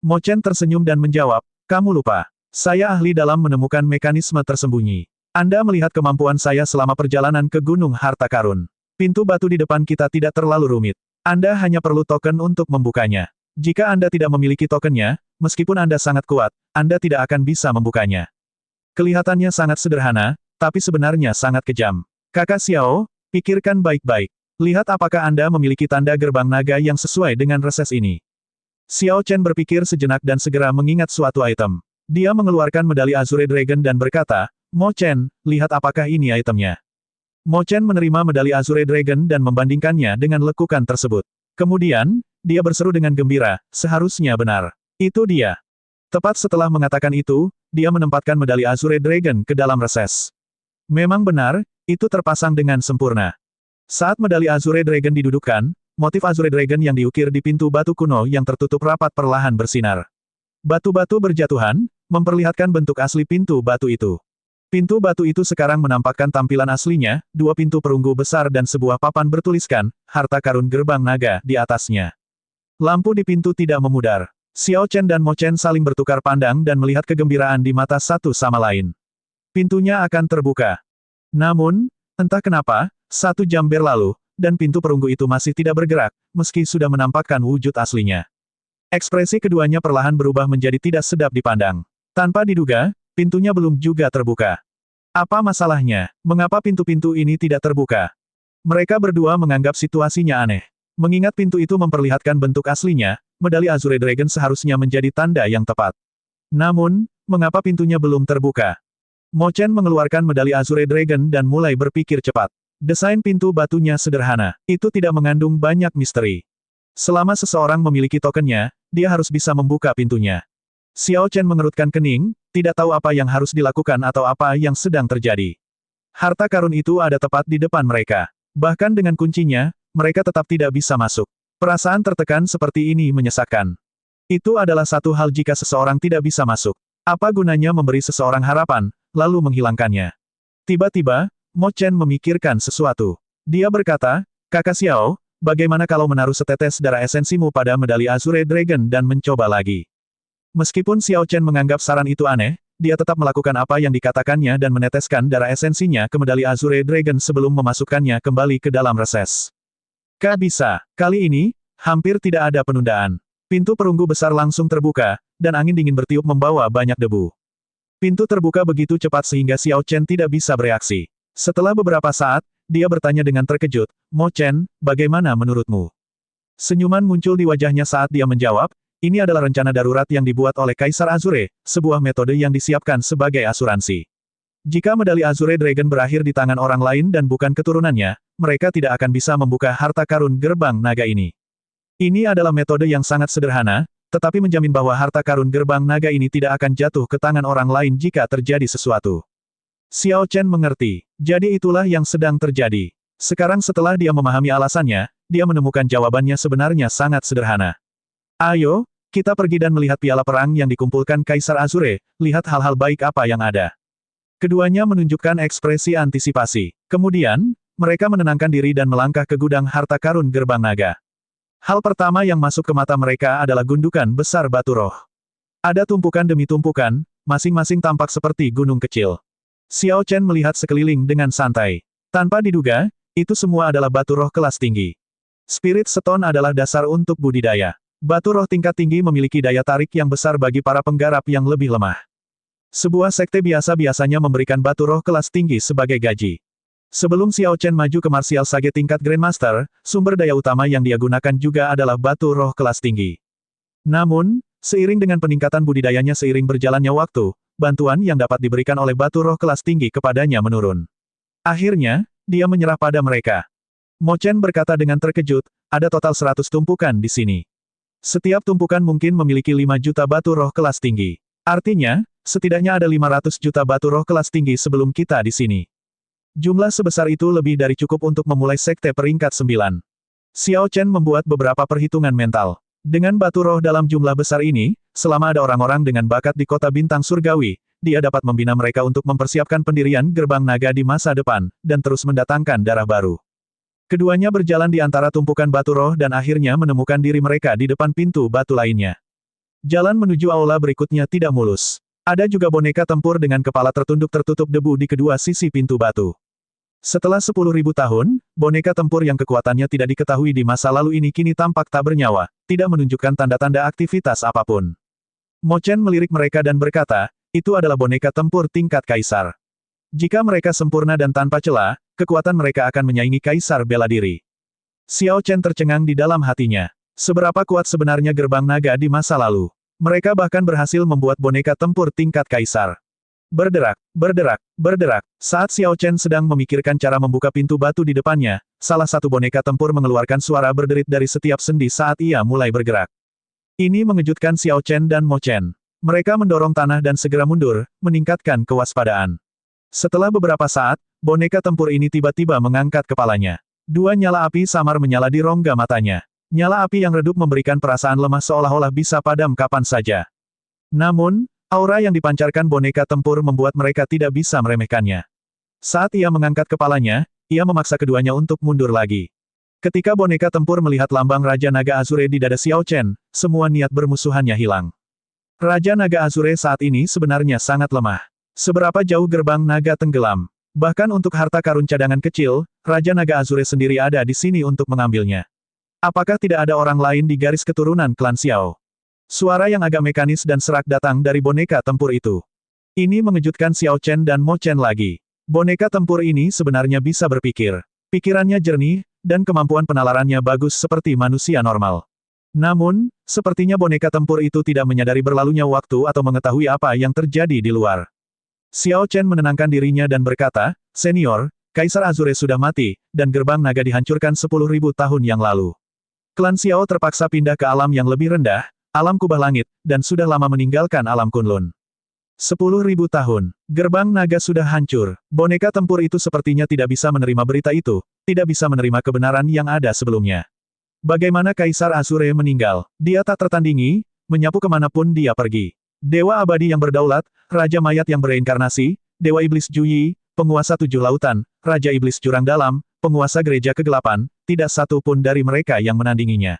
Mo Chen tersenyum dan menjawab, kamu lupa. Saya ahli dalam menemukan mekanisme tersembunyi. Anda melihat kemampuan saya selama perjalanan ke Gunung Harta Karun. Pintu batu di depan kita tidak terlalu rumit. Anda hanya perlu token untuk membukanya. Jika Anda tidak memiliki tokennya, meskipun Anda sangat kuat, Anda tidak akan bisa membukanya. Kelihatannya sangat sederhana, tapi sebenarnya sangat kejam. Kakak Xiao, pikirkan baik-baik. Lihat apakah Anda memiliki tanda gerbang naga yang sesuai dengan reses ini. Xiao Chen berpikir sejenak dan segera mengingat suatu item. Dia mengeluarkan medali Azure Dragon dan berkata, Mo Chen, lihat apakah ini itemnya. Mo Chen menerima medali Azure Dragon dan membandingkannya dengan lekukan tersebut. Kemudian, dia berseru dengan gembira, seharusnya benar. Itu dia. Tepat setelah mengatakan itu, dia menempatkan medali Azure Dragon ke dalam reses. Memang benar, itu terpasang dengan sempurna. Saat medali Azure Dragon didudukkan, motif Azure Dragon yang diukir di pintu batu kuno yang tertutup rapat perlahan bersinar. Batu-batu berjatuhan, memperlihatkan bentuk asli pintu batu itu. Pintu batu itu sekarang menampakkan tampilan aslinya, dua pintu perunggu besar dan sebuah papan bertuliskan, Harta Karun Gerbang Naga, di atasnya. Lampu di pintu tidak memudar. Xiao Chen dan Mo Chen saling bertukar pandang dan melihat kegembiraan di mata satu sama lain. Pintunya akan terbuka. Namun, entah kenapa, 1 jam berlalu, dan pintu perunggu itu masih tidak bergerak, meski sudah menampakkan wujud aslinya. Ekspresi keduanya perlahan berubah menjadi tidak sedap dipandang. Tanpa diduga, pintunya belum juga terbuka. Apa masalahnya? Mengapa pintu-pintu ini tidak terbuka? Mereka berdua menganggap situasinya aneh. Mengingat pintu itu memperlihatkan bentuk aslinya, medali Azure Dragon seharusnya menjadi tanda yang tepat. Namun, mengapa pintunya belum terbuka? Mo Chen mengeluarkan medali Azure Dragon dan mulai berpikir cepat. Desain pintu batunya sederhana. Itu tidak mengandung banyak misteri. Selama seseorang memiliki tokennya, dia harus bisa membuka pintunya. Xiao Chen mengerutkan kening, tidak tahu apa yang harus dilakukan atau apa yang sedang terjadi. Harta karun itu ada tepat di depan mereka. Bahkan dengan kuncinya, mereka tetap tidak bisa masuk. Perasaan tertekan seperti ini menyesakkan. Itu adalah satu hal jika seseorang tidak bisa masuk. Apa gunanya memberi seseorang harapan, lalu menghilangkannya? Tiba-tiba, Mo Chen memikirkan sesuatu. Dia berkata, Kakak Xiao, bagaimana kalau menaruh setetes darah esensimu pada medali Azure Dragon dan mencoba lagi? Meskipun Xiao Chen menganggap saran itu aneh, dia tetap melakukan apa yang dikatakannya dan meneteskan darah esensinya ke medali Azure Dragon sebelum memasukkannya kembali ke dalam reses. Bisa. Kali ini, hampir tidak ada penundaan. Pintu perunggu besar langsung terbuka, dan angin dingin bertiup membawa banyak debu. Pintu terbuka begitu cepat sehingga Xiao Chen tidak bisa bereaksi. Setelah beberapa saat, dia bertanya dengan terkejut, Mo Chen, bagaimana menurutmu? Senyuman muncul di wajahnya saat dia menjawab, ini adalah rencana darurat yang dibuat oleh Kaisar Azure, sebuah metode yang disiapkan sebagai asuransi. Jika medali Azure Dragon berakhir di tangan orang lain dan bukan keturunannya, mereka tidak akan bisa membuka harta karun gerbang naga ini. Ini adalah metode yang sangat sederhana, tetapi menjamin bahwa harta karun gerbang naga ini tidak akan jatuh ke tangan orang lain jika terjadi sesuatu. Xiao Chen mengerti. Jadi itulah yang sedang terjadi. Sekarang setelah dia memahami alasannya, dia menemukan jawabannya sebenarnya sangat sederhana. Ayo, kita pergi dan melihat piala perang yang dikumpulkan Kaisar Azure, lihat hal-hal baik apa yang ada. Keduanya menunjukkan ekspresi antisipasi. Kemudian, mereka menenangkan diri dan melangkah ke gudang harta karun gerbang naga. Hal pertama yang masuk ke mata mereka adalah gundukan besar batu roh. Ada tumpukan demi tumpukan, masing-masing tampak seperti gunung kecil. Xiao Chen melihat sekeliling dengan santai. Tanpa diduga, itu semua adalah batu roh kelas tinggi. Spirit Stone adalah dasar untuk budidaya. Batu roh tingkat tinggi memiliki daya tarik yang besar bagi para penggarap yang lebih lemah. Sebuah sekte biasa-biasanya memberikan batu roh kelas tinggi sebagai gaji. Sebelum Xiao Chen maju ke Martial Sage tingkat Grandmaster, sumber daya utama yang dia gunakan juga adalah batu roh kelas tinggi. Namun, seiring dengan peningkatan budidayanya seiring berjalannya waktu, bantuan yang dapat diberikan oleh batu roh kelas tinggi kepadanya menurun. Akhirnya, dia menyerah pada mereka. Mo Chen berkata dengan terkejut, ada total 100 tumpukan di sini. Setiap tumpukan mungkin memiliki 5 juta batu roh kelas tinggi. Artinya, setidaknya ada 500 juta batu roh kelas tinggi sebelum kita di sini. Jumlah sebesar itu lebih dari cukup untuk memulai sekte peringkat 9. Xiao Chen membuat beberapa perhitungan mental. Dengan batu roh dalam jumlah besar ini, selama ada orang-orang dengan bakat di kota bintang surgawi, dia dapat membina mereka untuk mempersiapkan pendirian gerbang naga di masa depan, dan terus mendatangkan darah baru. Keduanya berjalan di antara tumpukan batu roh dan akhirnya menemukan diri mereka di depan pintu batu lainnya. Jalan menuju aula berikutnya tidak mulus. Ada juga boneka tempur dengan kepala tertunduk tertutup debu di kedua sisi pintu batu. Setelah 10.000 tahun, boneka tempur yang kekuatannya tidak diketahui di masa lalu ini kini tampak tak bernyawa, tidak menunjukkan tanda-tanda aktivitas apapun. Mo Chen melirik mereka dan berkata, itu adalah boneka tempur tingkat kaisar. Jika mereka sempurna dan tanpa celah, kekuatan mereka akan menyaingi kaisar bela diri. Xiao Chen tercengang di dalam hatinya. Seberapa kuat sebenarnya gerbang naga di masa lalu? Mereka bahkan berhasil membuat boneka tempur tingkat kaisar. Berderak, berderak, berderak. Saat Xiao Chen sedang memikirkan cara membuka pintu batu di depannya, salah satu boneka tempur mengeluarkan suara berderit dari setiap sendi saat ia mulai bergerak. Ini mengejutkan Xiao Chen dan Mo Chen. Mereka mendorong tanah dan segera mundur, meningkatkan kewaspadaan. Setelah beberapa saat, boneka tempur ini tiba-tiba mengangkat kepalanya. Dua nyala api samar menyala di rongga matanya. Nyala api yang redup memberikan perasaan lemah seolah-olah bisa padam kapan saja. Namun, aura yang dipancarkan boneka tempur membuat mereka tidak bisa meremehkannya. Saat ia mengangkat kepalanya, ia memaksa keduanya untuk mundur lagi. Ketika boneka tempur melihat lambang Raja Naga Azure di dada Xiao Chen, semua niat bermusuhannya hilang. Raja Naga Azure saat ini sebenarnya sangat lemah. Seberapa jauh gerbang naga tenggelam? Bahkan untuk harta karun cadangan kecil, Raja Naga Azure sendiri ada di sini untuk mengambilnya. Apakah tidak ada orang lain di garis keturunan klan Xiao? Suara yang agak mekanis dan serak datang dari boneka tempur itu. Ini mengejutkan Xiao Chen dan Mo Chen lagi. Boneka tempur ini sebenarnya bisa berpikir. Pikirannya jernih, dan kemampuan penalarannya bagus seperti manusia normal. Namun, sepertinya boneka tempur itu tidak menyadari berlalunya waktu atau mengetahui apa yang terjadi di luar. Xiao Chen menenangkan dirinya dan berkata, Senior, Kaisar Azure sudah mati, dan gerbang naga dihancurkan 10.000 tahun yang lalu. Klan Xiao terpaksa pindah ke alam yang lebih rendah, alam kubah langit, dan sudah lama meninggalkan alam Kunlun. 10.000 tahun. Gerbang naga sudah hancur. Boneka tempur itu sepertinya tidak bisa menerima berita itu, tidak bisa menerima kebenaran yang ada sebelumnya. Bagaimana Kaisar Azure meninggal? Dia tak tertandingi, menyapu kemanapun dia pergi. Dewa abadi yang berdaulat, Raja mayat yang bereinkarnasi, Dewa Iblis Juyi, penguasa 7 lautan, Raja Iblis Jurang Dalam, penguasa gereja kegelapan, tidak satu pun dari mereka yang menandinginya.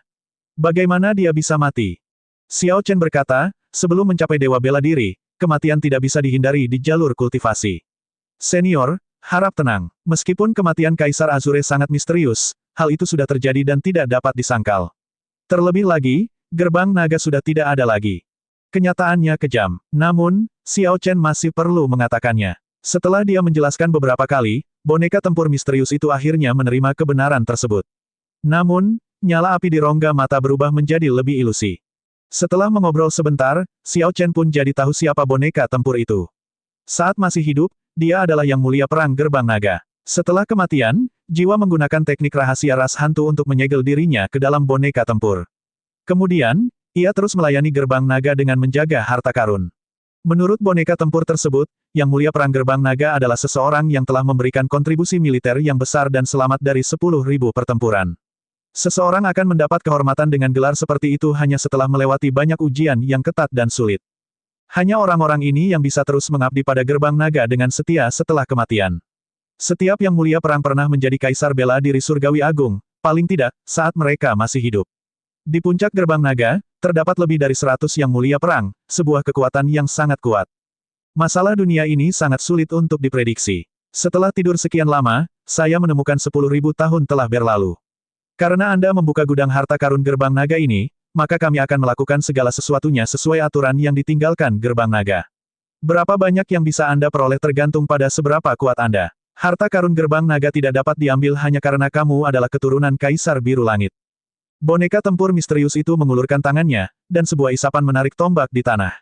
Bagaimana dia bisa mati? Xiao Chen berkata, sebelum mencapai dewa bela diri, kematian tidak bisa dihindari di jalur kultivasi. Senior, harap tenang. Meskipun kematian Kaisar Azure sangat misterius, hal itu sudah terjadi dan tidak dapat disangkal. Terlebih lagi, gerbang naga sudah tidak ada lagi. Kenyataannya kejam. Namun, Xiao Chen masih perlu mengatakannya. Setelah dia menjelaskan beberapa kali, boneka tempur misterius itu akhirnya menerima kebenaran tersebut. Namun, nyala api di rongga mata berubah menjadi lebih ilusi. Setelah mengobrol sebentar, Xiao Chen pun jadi tahu siapa boneka tempur itu. Saat masih hidup, dia adalah yang mulia perang gerbang naga. Setelah kematian, jiwa menggunakan teknik rahasia ras hantu untuk menyegel dirinya ke dalam boneka tempur. Kemudian, ia terus melayani gerbang naga dengan menjaga harta karun. Menurut boneka tempur tersebut, yang mulia perang gerbang naga adalah seseorang yang telah memberikan kontribusi militer yang besar dan selamat dari 10.000 pertempuran. Seseorang akan mendapat kehormatan dengan gelar seperti itu hanya setelah melewati banyak ujian yang ketat dan sulit. Hanya orang-orang ini yang bisa terus mengabdi pada gerbang naga dengan setia setelah kematian. Setiap yang mulia perang pernah menjadi kaisar bela diri surgawi agung, paling tidak, saat mereka masih hidup. Di puncak gerbang naga, terdapat lebih dari 100 yang mulia perang, sebuah kekuatan yang sangat kuat. Masalah dunia ini sangat sulit untuk diprediksi. Setelah tidur sekian lama, saya menemukan 10.000 tahun telah berlalu. Karena Anda membuka gudang harta karun gerbang naga ini, maka kami akan melakukan segala sesuatunya sesuai aturan yang ditinggalkan gerbang naga. Berapa banyak yang bisa Anda peroleh tergantung pada seberapa kuat Anda. Harta karun gerbang naga tidak dapat diambil hanya karena kamu adalah keturunan Kaisar Biru Langit. Boneka tempur misterius itu mengulurkan tangannya, dan sebuah isapan menarik tombak di tanah.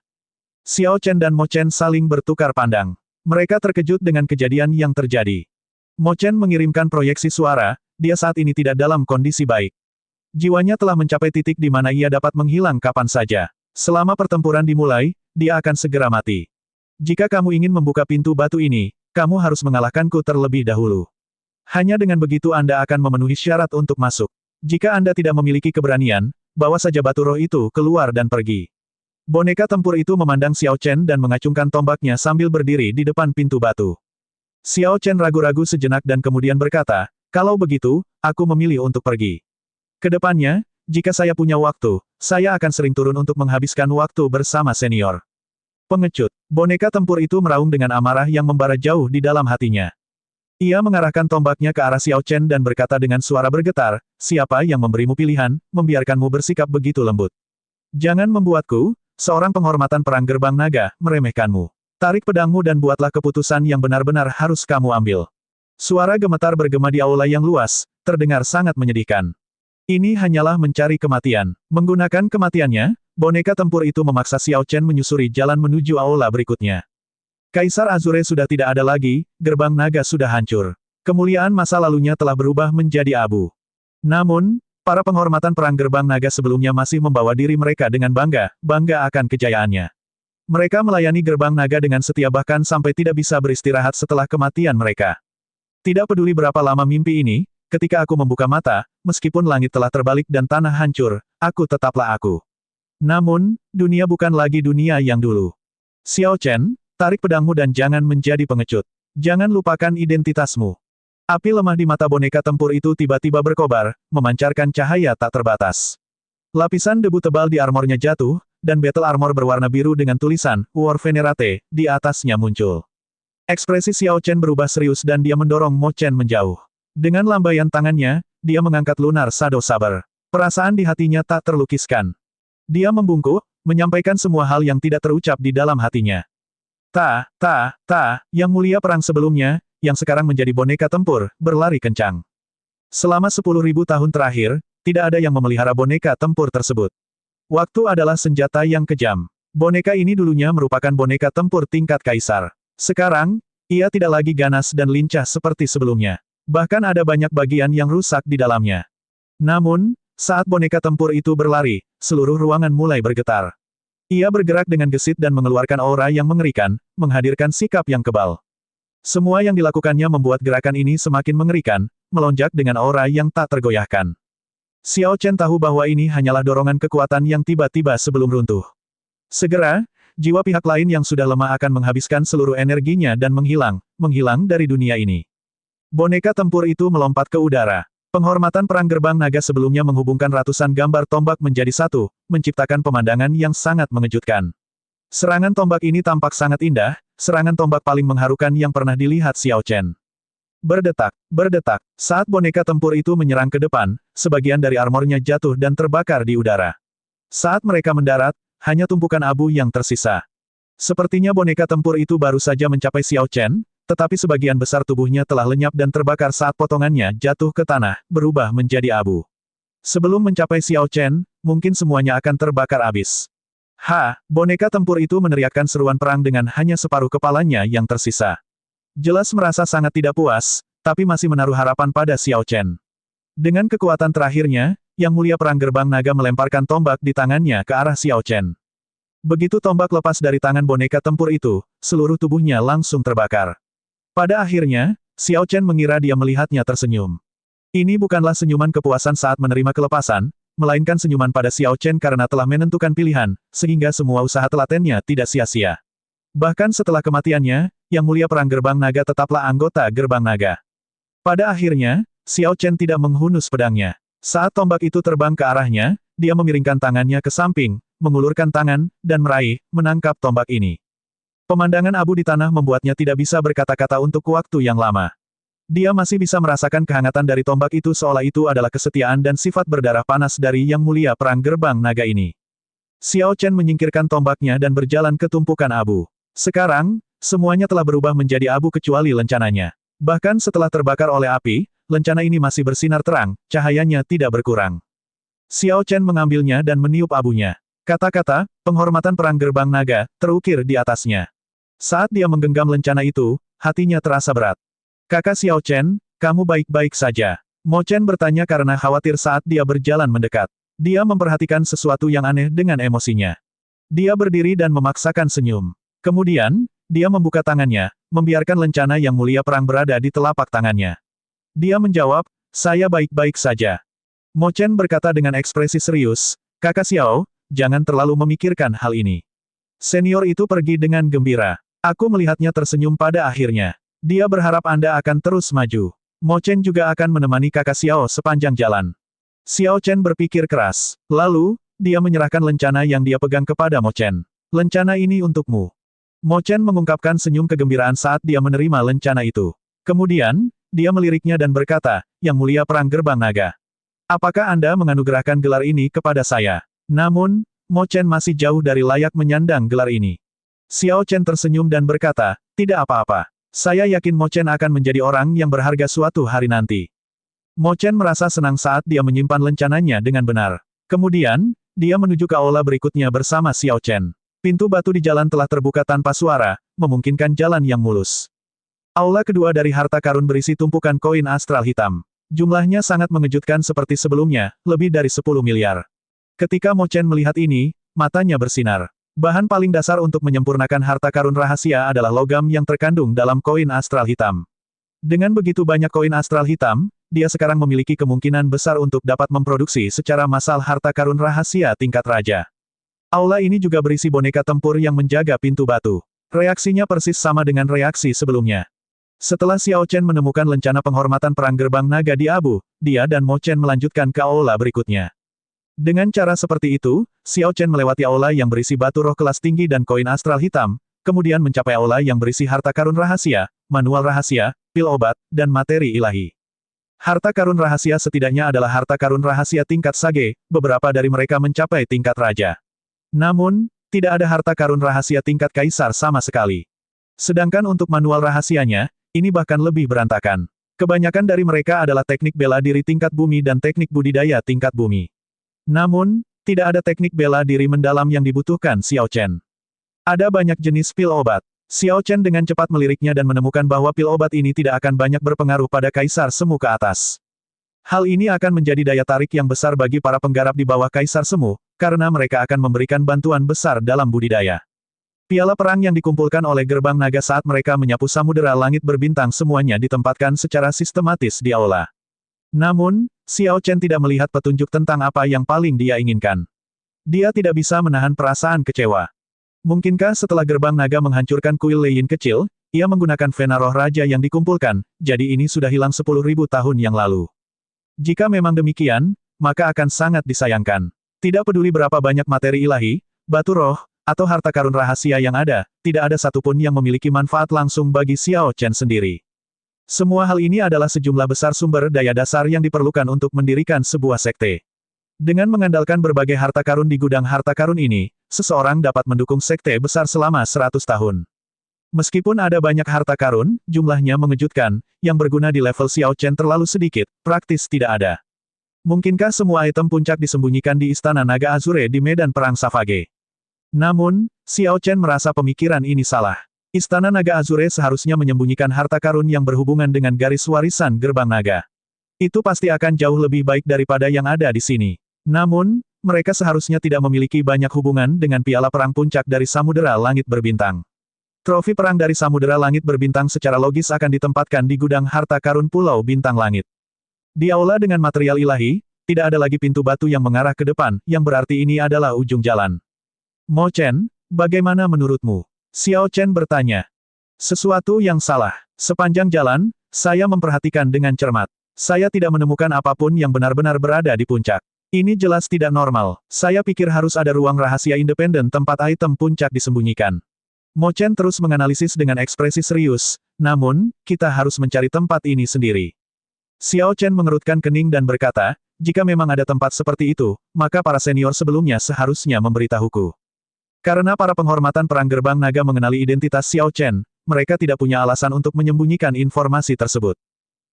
Xiao Chen dan Mo Chen saling bertukar pandang. Mereka terkejut dengan kejadian yang terjadi. Mo Chen mengirimkan proyeksi suara, dia saat ini tidak dalam kondisi baik. Jiwanya telah mencapai titik di mana ia dapat menghilang kapan saja. Selama pertempuran dimulai, dia akan segera mati. Jika kamu ingin membuka pintu batu ini, kamu harus mengalahkanku terlebih dahulu. Hanya dengan begitu Anda akan memenuhi syarat untuk masuk. Jika Anda tidak memiliki keberanian, bawa saja batu roh itu keluar dan pergi. Boneka tempur itu memandang Xiao Chen dan mengacungkan tombaknya sambil berdiri di depan pintu batu. Xiao Chen ragu-ragu sejenak dan kemudian berkata, Kalau begitu, aku memilih untuk pergi. Kedepannya, jika saya punya waktu, saya akan sering turun untuk menghabiskan waktu bersama senior. Pengecut. Boneka tempur itu meraung dengan amarah yang membara jauh di dalam hatinya. Ia mengarahkan tombaknya ke arah Xiao Chen dan berkata dengan suara bergetar, siapa yang memberimu pilihan, membiarkanmu bersikap begitu lembut. Jangan membuatku, seorang penghormatan perang gerbang naga, meremehkanmu. Tarik pedangmu dan buatlah keputusan yang benar-benar harus kamu ambil. Suara gemetar bergema di aula yang luas, terdengar sangat menyedihkan. Ini hanyalah mencari kematian. Menggunakan kematiannya, boneka tempur itu memaksa Xiao Chen menyusuri jalan menuju aula berikutnya. Kaisar Azure sudah tidak ada lagi, gerbang naga sudah hancur. Kemuliaan masa lalunya telah berubah menjadi abu. Namun, para penghormatan perang gerbang naga sebelumnya masih membawa diri mereka dengan bangga akan kejayaannya. Mereka melayani gerbang naga dengan setia bahkan sampai tidak bisa beristirahat setelah kematian mereka. Tidak peduli berapa lama mimpi ini, ketika aku membuka mata, meskipun langit telah terbalik dan tanah hancur, aku tetaplah aku. Namun, dunia bukan lagi dunia yang dulu. Xiao Chen, tarik pedangmu dan jangan menjadi pengecut. Jangan lupakan identitasmu. Api lemah di mata boneka tempur itu tiba-tiba berkobar, memancarkan cahaya tak terbatas. Lapisan debu tebal di armornya jatuh, dan battle armor berwarna biru dengan tulisan, War Venerate, di atasnya muncul. Ekspresi Xiao Chen berubah serius dan dia mendorong Mo Chen menjauh. Dengan lambaian tangannya, dia mengangkat Lunar Shadow Saber. Perasaan di hatinya tak terlukiskan. Dia membungkuk, menyampaikan semua hal yang tidak terucap di dalam hatinya. Yang mulia perang sebelumnya, yang sekarang menjadi boneka tempur, berlari kencang. Selama 10.000 tahun terakhir, tidak ada yang memelihara boneka tempur tersebut. Waktu adalah senjata yang kejam. Boneka ini dulunya merupakan boneka tempur tingkat kaisar. Sekarang, ia tidak lagi ganas dan lincah seperti sebelumnya. Bahkan ada banyak bagian yang rusak di dalamnya. Namun, saat boneka tempur itu berlari, seluruh ruangan mulai bergetar. Ia bergerak dengan gesit dan mengeluarkan aura yang mengerikan, menghadirkan sikap yang kebal. Semua yang dilakukannya membuat gerakan ini semakin mengerikan, melonjak dengan aura yang tak tergoyahkan. Xiao Chen tahu bahwa ini hanyalah dorongan kekuatan yang tiba-tiba sebelum runtuh. Segera, jiwa pihak lain yang sudah lemah akan menghabiskan seluruh energinya dan menghilang dari dunia ini. Boneka tempur itu melompat ke udara. Penghormatan perang gerbang naga sebelumnya menghubungkan ratusan gambar tombak menjadi satu, menciptakan pemandangan yang sangat mengejutkan. Serangan tombak ini tampak sangat indah, serangan tombak paling mengharukan yang pernah dilihat Xiao Chen. Berdetak, saat boneka tempur itu menyerang ke depan, sebagian dari armornya jatuh dan terbakar di udara. Saat mereka mendarat, hanya tumpukan abu yang tersisa. Sepertinya boneka tempur itu baru saja mencapai Xiao Chen, tetapi sebagian besar tubuhnya telah lenyap dan terbakar saat potongannya jatuh ke tanah, berubah menjadi abu. Sebelum mencapai Xiao Chen, mungkin semuanya akan terbakar habis. Boneka tempur itu meneriakkan seruan perang dengan hanya separuh kepalanya yang tersisa. Jelas merasa sangat tidak puas, tapi masih menaruh harapan pada Xiao Chen. Dengan kekuatan terakhirnya, Yang Mulia Perang Gerbang Naga melemparkan tombak di tangannya ke arah Xiao Chen. Begitu tombak lepas dari tangan boneka tempur itu, seluruh tubuhnya langsung terbakar. Pada akhirnya, Xiao Chen mengira dia melihatnya tersenyum. Ini bukanlah senyuman kepuasan saat menerima kelepasan, melainkan senyuman pada Xiao Chen karena telah menentukan pilihan, sehingga semua usaha telatennya tidak sia-sia. Bahkan setelah kematiannya, Yang Mulia Perang Gerbang Naga tetaplah anggota Gerbang Naga. Pada akhirnya, Xiao Chen tidak menghunus pedangnya. Saat tombak itu terbang ke arahnya, dia memiringkan tangannya ke samping, mengulurkan tangan, dan meraih, menangkap tombak ini. Pemandangan abu di tanah membuatnya tidak bisa berkata-kata untuk waktu yang lama. Dia masih bisa merasakan kehangatan dari tombak itu seolah itu adalah kesetiaan dan sifat berdarah panas dari Yang Mulia Perang Gerbang Naga ini. Xiao Chen menyingkirkan tombaknya dan berjalan ke tumpukan abu. Sekarang, semuanya telah berubah menjadi abu kecuali lencananya. Bahkan setelah terbakar oleh api, lencana ini masih bersinar terang, cahayanya tidak berkurang. Xiao Chen mengambilnya dan meniup abunya. Kata-kata, penghormatan perang gerbang naga, terukir di atasnya. Saat dia menggenggam lencana itu, hatinya terasa berat. Kakak Xiao Chen, kamu baik-baik saja. Mo Chen bertanya karena khawatir saat dia berjalan mendekat. Dia memperhatikan sesuatu yang aneh dengan emosinya. Dia berdiri dan memaksakan senyum. Kemudian, dia membuka tangannya, membiarkan lencana Yang Mulia Perang berada di telapak tangannya. Dia menjawab, saya baik-baik saja. Mo Chen berkata dengan ekspresi serius, Kakak Xiao, jangan terlalu memikirkan hal ini. Senior itu pergi dengan gembira. Aku melihatnya tersenyum pada akhirnya. Dia berharap Anda akan terus maju. Mo Chen juga akan menemani kakak Xiao sepanjang jalan. Xiao Chen berpikir keras. Lalu, dia menyerahkan lencana yang dia pegang kepada Mo Chen. Lencana ini untukmu. Mo Chen mengungkapkan senyum kegembiraan saat dia menerima lencana itu. Kemudian, dia meliriknya dan berkata, Yang Mulia Perang Gerbang Naga. Apakah Anda menganugerahkan gelar ini kepada saya? Namun, Mo Chen masih jauh dari layak menyandang gelar ini. Xiao Chen tersenyum dan berkata, tidak apa-apa. Saya yakin Mo Chen akan menjadi orang yang berharga suatu hari nanti. Mo Chen merasa senang saat dia menyimpan lencananya dengan benar. Kemudian, dia menuju ke aula berikutnya bersama Xiao Chen. Pintu batu di jalan telah terbuka tanpa suara, memungkinkan jalan yang mulus. Aula kedua dari harta karun berisi tumpukan koin astral hitam. Jumlahnya sangat mengejutkan seperti sebelumnya, lebih dari 10 miliar. Ketika Mo Chen melihat ini, matanya bersinar. Bahan paling dasar untuk menyempurnakan harta karun rahasia adalah logam yang terkandung dalam koin astral hitam. Dengan begitu banyak koin astral hitam, dia sekarang memiliki kemungkinan besar untuk dapat memproduksi secara massal harta karun rahasia tingkat raja. Aula ini juga berisi boneka tempur yang menjaga pintu batu. Reaksinya persis sama dengan reaksi sebelumnya. Setelah Xiao Chen menemukan lencana penghormatan perang gerbang naga di Abu, dia dan Mo Chen melanjutkan ke aula berikutnya. Dengan cara seperti itu, Xiao Chen melewati aula yang berisi batu roh kelas tinggi dan koin astral hitam, kemudian mencapai aula yang berisi harta karun rahasia, manual rahasia, pil obat, dan materi ilahi. Harta karun rahasia setidaknya adalah harta karun rahasia tingkat sage, beberapa dari mereka mencapai tingkat raja. Namun, tidak ada harta karun rahasia tingkat kaisar sama sekali. Sedangkan untuk manual rahasianya, ini bahkan lebih berantakan. Kebanyakan dari mereka adalah teknik bela diri tingkat bumi dan teknik budidaya tingkat bumi. Namun, tidak ada teknik bela diri mendalam yang dibutuhkan Xiao Chen. Ada banyak jenis pil obat. Xiao Chen dengan cepat meliriknya dan menemukan bahwa pil obat ini tidak akan banyak berpengaruh pada kaisar semu ke atas. Hal ini akan menjadi daya tarik yang besar bagi para penggarap di bawah kaisar semu, karena mereka akan memberikan bantuan besar dalam budidaya. Piala perang yang dikumpulkan oleh gerbang naga saat mereka menyapu samudera langit berbintang semuanya ditempatkan secara sistematis di aula. Namun, Xiao Chen tidak melihat petunjuk tentang apa yang paling dia inginkan. Dia tidak bisa menahan perasaan kecewa. Mungkinkah setelah gerbang naga menghancurkan kuil Lei Yin kecil, ia menggunakan vena roh raja yang dikumpulkan, jadi ini sudah hilang 10.000 tahun yang lalu. Jika memang demikian, maka akan sangat disayangkan. Tidak peduli berapa banyak materi ilahi, batu roh, atau harta karun rahasia yang ada, tidak ada satupun yang memiliki manfaat langsung bagi Xiao Chen sendiri. Semua hal ini adalah sejumlah besar sumber daya dasar yang diperlukan untuk mendirikan sebuah sekte. Dengan mengandalkan berbagai harta karun di gudang harta karun ini, seseorang dapat mendukung sekte besar selama 100 tahun. Meskipun ada banyak harta karun, jumlahnya mengejutkan, yang berguna di level Xiao Chen terlalu sedikit, praktis tidak ada. Mungkinkah semua item puncak disembunyikan di Istana Naga Azure di medan perang Savage? Namun, Xiao Chen merasa pemikiran ini salah. Istana Naga Azure seharusnya menyembunyikan harta karun yang berhubungan dengan garis warisan gerbang naga. Itu pasti akan jauh lebih baik daripada yang ada di sini. Namun, mereka seharusnya tidak memiliki banyak hubungan dengan piala perang puncak dari Samudera Langit Berbintang. Trofi perang dari Samudera Langit Berbintang secara logis akan ditempatkan di gudang harta karun Pulau Bintang Langit. Di aula dengan material ilahi, tidak ada lagi pintu batu yang mengarah ke depan, yang berarti ini adalah ujung jalan. Mo Chen, bagaimana menurutmu? Xiao Chen bertanya. Sesuatu yang salah. Sepanjang jalan, saya memperhatikan dengan cermat. Saya tidak menemukan apapun yang benar-benar berada di puncak. Ini jelas tidak normal. Saya pikir harus ada ruang rahasia independen tempat item puncak disembunyikan. Mo Chen terus menganalisis dengan ekspresi serius, namun, kita harus mencari tempat ini sendiri. Xiao Chen mengerutkan kening dan berkata, jika memang ada tempat seperti itu, maka para senior sebelumnya seharusnya memberitahuku. Karena para penghormatan perang gerbang naga mengenali identitas Xiao Chen, mereka tidak punya alasan untuk menyembunyikan informasi tersebut.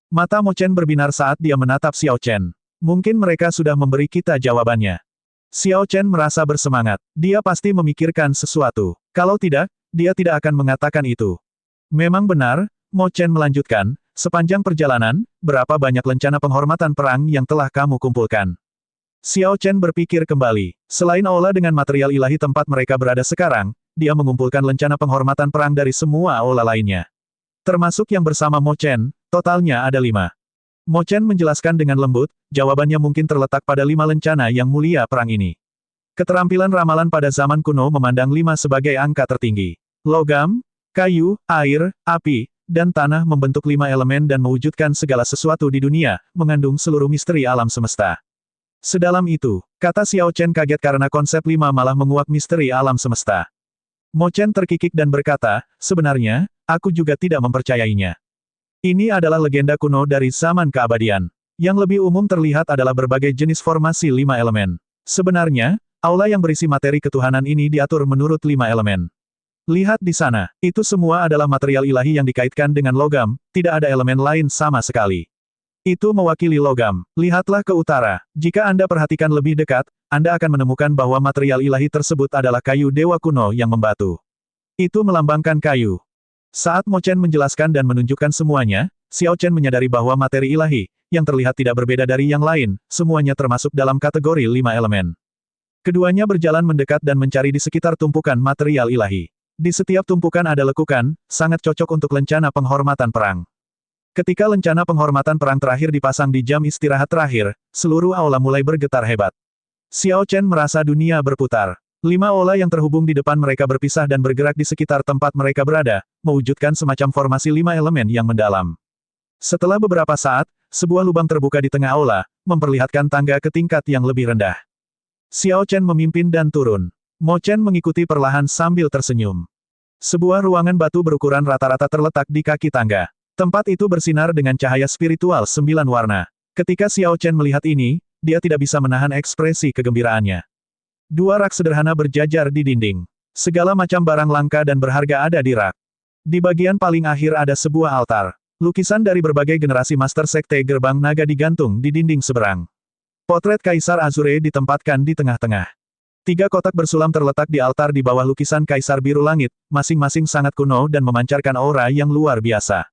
Mata Mo Chen berbinar saat dia menatap Xiao Chen. Mungkin mereka sudah memberi kita jawabannya. Xiao Chen merasa bersemangat. Dia pasti memikirkan sesuatu. Kalau tidak, dia tidak akan mengatakan itu. Memang benar, Mo Chen melanjutkan, sepanjang perjalanan, berapa banyak lencana penghormatan perang yang telah kamu kumpulkan? Xiao Chen berpikir kembali. Selain aula dengan material ilahi tempat mereka berada sekarang, dia mengumpulkan lencana penghormatan perang dari semua aula lainnya. Termasuk yang bersama Mo Chen, totalnya ada 5. Mo Chen menjelaskan dengan lembut, jawabannya mungkin terletak pada 5 lencana yang mulia perang ini. Keterampilan ramalan pada zaman kuno memandang 5 sebagai angka tertinggi. Logam, kayu, air, api, dan tanah membentuk 5 elemen dan mewujudkan segala sesuatu di dunia, mengandung seluruh misteri alam semesta. Sedalam itu, kata Xiao Chen kaget karena konsep 5 malah menguak misteri alam semesta. Mo Chen terkikik dan berkata, sebenarnya, aku juga tidak mempercayainya. Ini adalah legenda kuno dari zaman keabadian. Yang lebih umum terlihat adalah berbagai jenis formasi 5 elemen. Sebenarnya, aula yang berisi materi ketuhanan ini diatur menurut 5 elemen. Lihat di sana, itu semua adalah material ilahi yang dikaitkan dengan logam, tidak ada elemen lain sama sekali. Itu mewakili logam. Lihatlah ke utara. Jika Anda perhatikan lebih dekat, Anda akan menemukan bahwa material ilahi tersebut adalah kayu dewa kuno yang membatu. Itu melambangkan kayu. Saat Mo Chen menjelaskan dan menunjukkan semuanya, Xiao Chen menyadari bahwa materi ilahi, yang terlihat tidak berbeda dari yang lain, semuanya termasuk dalam kategori 5 elemen. Keduanya berjalan mendekat dan mencari di sekitar tumpukan material ilahi. Di setiap tumpukan ada lekukan, sangat cocok untuk lencana penghormatan perang. Ketika lencana penghormatan perang terakhir dipasang di jam istirahat terakhir, seluruh aula mulai bergetar hebat. Xiao Chen merasa dunia berputar. 5 aula yang terhubung di depan mereka berpisah dan bergerak di sekitar tempat mereka berada, mewujudkan semacam formasi 5 elemen yang mendalam. Setelah beberapa saat, sebuah lubang terbuka di tengah aula, memperlihatkan tangga ke tingkat yang lebih rendah. Xiao Chen memimpin dan turun. Mo Chen mengikuti perlahan sambil tersenyum. Sebuah ruangan batu berukuran rata-rata terletak di kaki tangga. Tempat itu bersinar dengan cahaya spiritual 9 warna. Ketika Xiao Chen melihat ini, dia tidak bisa menahan ekspresi kegembiraannya. 2 rak sederhana berjajar di dinding. Segala macam barang langka dan berharga ada di rak. Di bagian paling akhir ada sebuah altar. Lukisan dari berbagai generasi Master Sekte Gerbang Naga digantung di dinding seberang. Potret Kaisar Azure ditempatkan di tengah-tengah. 3 kotak bersulam terletak di altar di bawah lukisan Kaisar Biru Langit, masing-masing sangat kuno dan memancarkan aura yang luar biasa.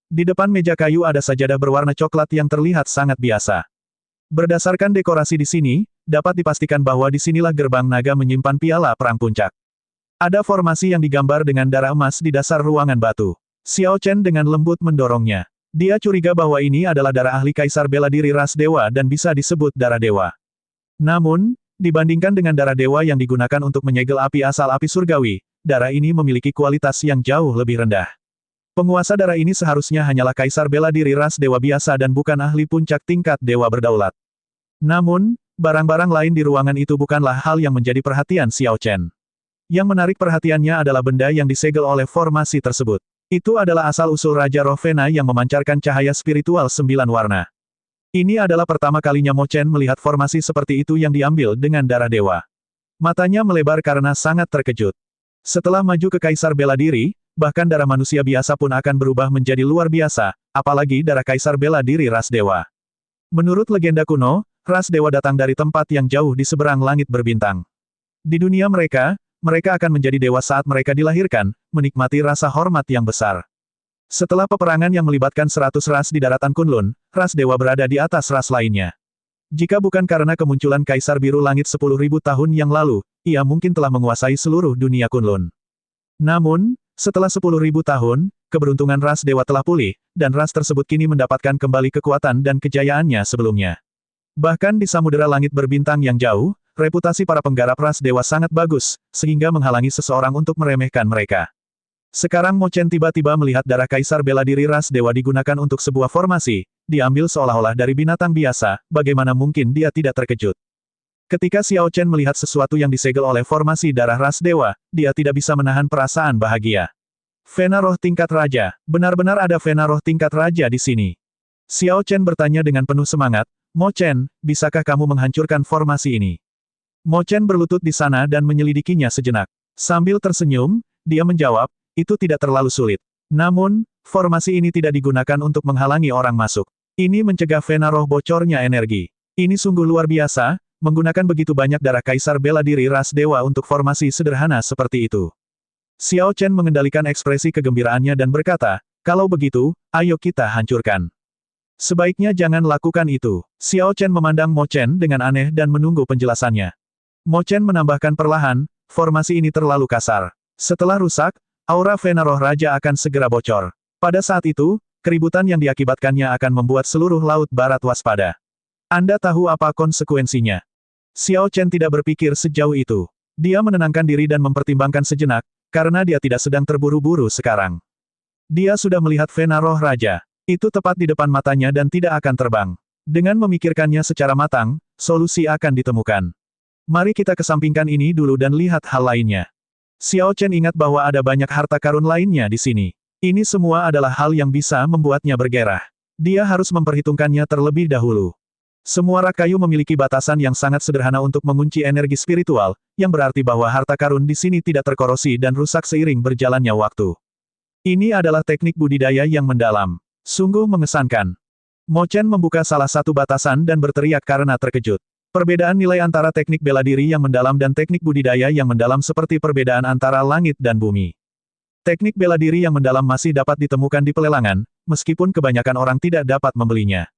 Di depan meja kayu ada sajadah berwarna coklat yang terlihat sangat biasa. Berdasarkan dekorasi di sini, dapat dipastikan bahwa di sinilah gerbang naga menyimpan piala perang puncak. Ada formasi yang digambar dengan darah emas di dasar ruangan batu. Xiao Chen dengan lembut mendorongnya. Dia curiga bahwa ini adalah darah ahli Kaisar bela diri ras dewa dan bisa disebut darah dewa. Namun, dibandingkan dengan darah dewa yang digunakan untuk menyegel api asal api surgawi, darah ini memiliki kualitas yang jauh lebih rendah. Penguasa darah ini seharusnya hanyalah Kaisar bela diri ras dewa biasa dan bukan ahli puncak tingkat dewa berdaulat. Namun, barang-barang lain di ruangan itu bukanlah hal yang menjadi perhatian Xiao Chen. Yang menarik perhatiannya adalah benda yang disegel oleh formasi tersebut. Itu adalah asal-usul Raja Rovena yang memancarkan cahaya spiritual 9 warna. Ini adalah pertama kalinya Mo Chen melihat formasi seperti itu yang diambil dengan darah dewa. Matanya melebar karena sangat terkejut. Setelah maju ke Kaisar bela diri, bahkan darah manusia biasa pun akan berubah menjadi luar biasa, apalagi darah Kaisar bela diri ras dewa. Menurut legenda kuno, ras dewa datang dari tempat yang jauh di seberang langit berbintang. Di dunia mereka akan menjadi dewa saat mereka dilahirkan, menikmati rasa hormat yang besar. Setelah peperangan yang melibatkan 100 ras di daratan Kunlun, ras dewa berada di atas ras lainnya. Jika bukan karena kemunculan Kaisar Biru Langit 10.000 tahun yang lalu, ia mungkin telah menguasai seluruh dunia Kunlun. Namun, setelah 10.000 tahun, keberuntungan ras dewa telah pulih, dan ras tersebut kini mendapatkan kembali kekuatan dan kejayaannya sebelumnya. Bahkan di Samudera Langit Berbintang yang jauh, reputasi para penggarap ras dewa sangat bagus, sehingga menghalangi seseorang untuk meremehkan mereka. Sekarang Mo Chen tiba-tiba melihat darah Kaisar bela diri ras dewa digunakan untuk sebuah formasi, diambil seolah-olah dari binatang biasa, bagaimana mungkin dia tidak terkejut. Ketika Xiao Chen melihat sesuatu yang disegel oleh formasi darah ras dewa, dia tidak bisa menahan perasaan bahagia. Vena roh tingkat raja, benar-benar ada Vena roh tingkat raja di sini. Xiao Chen bertanya dengan penuh semangat, Mo Chen, bisakah kamu menghancurkan formasi ini? Mo Chen berlutut di sana dan menyelidikinya sejenak. Sambil tersenyum, dia menjawab, itu tidak terlalu sulit. Namun, formasi ini tidak digunakan untuk menghalangi orang masuk. Ini mencegah Vena roh bocornya energi. Ini sungguh luar biasa, menggunakan begitu banyak darah Kaisar bela diri ras dewa untuk formasi sederhana seperti itu. Xiao Chen mengendalikan ekspresi kegembiraannya dan berkata, kalau begitu, ayo kita hancurkan. Sebaiknya jangan lakukan itu. Xiao Chen memandang Mo Chen dengan aneh dan menunggu penjelasannya. Mo Chen menambahkan perlahan, formasi ini terlalu kasar. Setelah rusak, aura Vena roh raja akan segera bocor. Pada saat itu, keributan yang diakibatkannya akan membuat seluruh laut barat waspada. Anda tahu apa konsekuensinya? Xiao Chen tidak berpikir sejauh itu. Dia menenangkan diri dan mempertimbangkan sejenak, karena dia tidak sedang terburu-buru sekarang. Dia sudah melihat Vena Roh Raja. Itu tepat di depan matanya dan tidak akan terbang. Dengan memikirkannya secara matang, solusi akan ditemukan. Mari kita kesampingkan ini dulu dan lihat hal lainnya. Xiao Chen ingat bahwa ada banyak harta karun lainnya di sini. Ini semua adalah hal yang bisa membuatnya bergairah. Dia harus memperhitungkannya terlebih dahulu. Semua rak kayu memiliki batasan yang sangat sederhana untuk mengunci energi spiritual, yang berarti bahwa harta karun di sini tidak terkorosi dan rusak seiring berjalannya waktu. Ini adalah teknik budidaya yang mendalam. Sungguh mengesankan. Mo Chen membuka salah satu batasan dan berteriak karena terkejut. Perbedaan nilai antara teknik bela diri yang mendalam dan teknik budidaya yang mendalam seperti perbedaan antara langit dan bumi. Teknik bela diri yang mendalam masih dapat ditemukan di pelelangan, meskipun kebanyakan orang tidak dapat membelinya.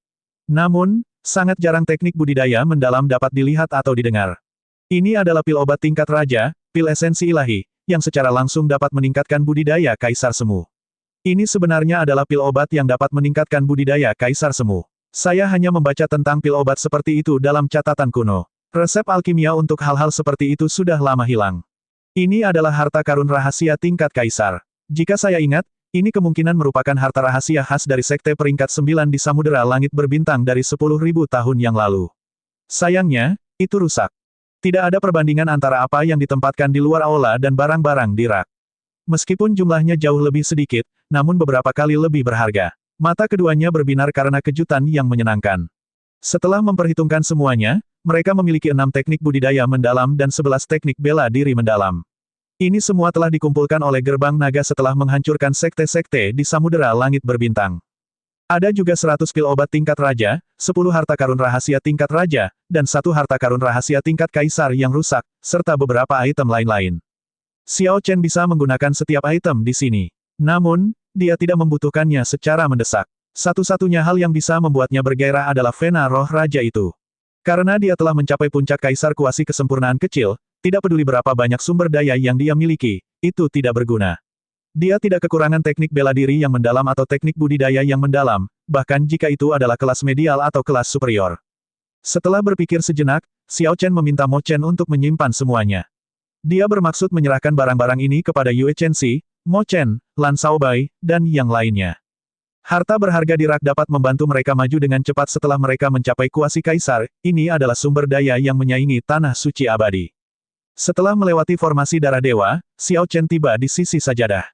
Namun, sangat jarang teknik budidaya mendalam dapat dilihat atau didengar. Ini adalah pil obat tingkat raja, pil esensi ilahi, yang secara langsung dapat meningkatkan budidaya Kaisar Semu. Ini sebenarnya adalah pil obat yang dapat meningkatkan budidaya Kaisar Semu. Saya hanya membaca tentang pil obat seperti itu dalam catatan kuno. Resep alkimia untuk hal-hal seperti itu sudah lama hilang. Ini adalah harta karun rahasia tingkat Kaisar. Jika saya ingat, ini kemungkinan merupakan harta rahasia khas dari sekte peringkat 9 di Samudera Langit Berbintang dari 10.000 tahun yang lalu. Sayangnya, itu rusak. Tidak ada perbandingan antara apa yang ditempatkan di luar aula dan barang-barang di rak. Meskipun jumlahnya jauh lebih sedikit, namun beberapa kali lebih berharga. Mata keduanya berbinar karena kejutan yang menyenangkan. Setelah memperhitungkan semuanya, mereka memiliki 6 teknik budidaya mendalam dan 11 teknik bela diri mendalam. Ini semua telah dikumpulkan oleh Gerbang Naga setelah menghancurkan sekte-sekte di Samudera Langit Berbintang. Ada juga 100 pil obat tingkat raja, 10 harta karun rahasia tingkat raja, dan 1 harta karun rahasia tingkat kaisar yang rusak, serta beberapa item lain-lain. Xiao Chen bisa menggunakan setiap item di sini. Namun, dia tidak membutuhkannya secara mendesak. Satu-satunya hal yang bisa membuatnya bergairah adalah Vena Roh Raja itu. Karena dia telah mencapai puncak kaisar kuasi kesempurnaan kecil, tidak peduli berapa banyak sumber daya yang dia miliki, itu tidak berguna. Dia tidak kekurangan teknik bela diri yang mendalam atau teknik budidaya yang mendalam, bahkan jika itu adalah kelas medial atau kelas superior. Setelah berpikir sejenak, Xiao Chen meminta Mo Chen untuk menyimpan semuanya. Dia bermaksud menyerahkan barang-barang ini kepada Yue Chenxi, Mo Chen, Lan Shaobai, dan yang lainnya. Harta berharga di rak dapat membantu mereka maju dengan cepat setelah mereka mencapai kuasi kaisar, ini adalah sumber daya yang menyaingi tanah suci abadi. Setelah melewati formasi darah dewa, Xiao Chen tiba di sisi sajadah.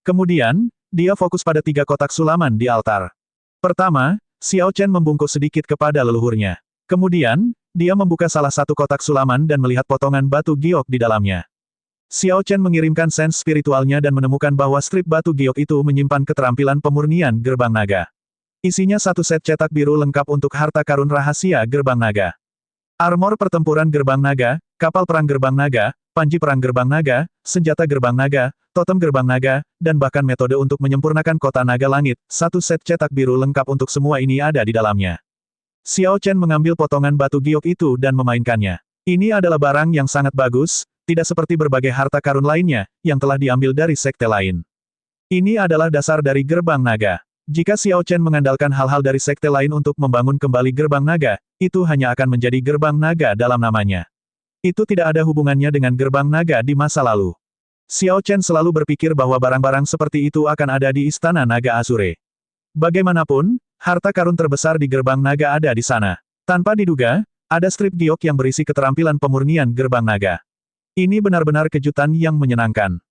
Kemudian, dia fokus pada 3 kotak sulaman di altar. Pertama, Xiao Chen membungkuk sedikit kepada leluhurnya. Kemudian, dia membuka salah satu kotak sulaman dan melihat potongan batu giok di dalamnya. Xiao Chen mengirimkan sense spiritualnya dan menemukan bahwa strip batu giok itu menyimpan keterampilan pemurnian Gerbang Naga. Isinya 1 set cetak biru lengkap untuk harta karun rahasia Gerbang Naga. Armor pertempuran Gerbang Naga, kapal perang Gerbang Naga, panji perang Gerbang Naga, senjata Gerbang Naga, totem Gerbang Naga, dan bahkan metode untuk menyempurnakan kota naga langit, 1 set cetak biru lengkap untuk semua ini ada di dalamnya. Xiao Chen mengambil potongan batu giok itu dan memainkannya. Ini adalah barang yang sangat bagus, tidak seperti berbagai harta karun lainnya, yang telah diambil dari sekte lain. Ini adalah dasar dari Gerbang Naga. Jika Xiao Chen mengandalkan hal-hal dari sekte lain untuk membangun kembali Gerbang Naga, itu hanya akan menjadi Gerbang Naga dalam namanya. Itu tidak ada hubungannya dengan Gerbang Naga di masa lalu. Xiao Chen selalu berpikir bahwa barang-barang seperti itu akan ada di Istana Naga Azure. Bagaimanapun, harta karun terbesar di Gerbang Naga ada di sana. Tanpa diduga, ada strip giok yang berisi keterampilan pemurnian Gerbang Naga. Ini benar-benar kejutan yang menyenangkan.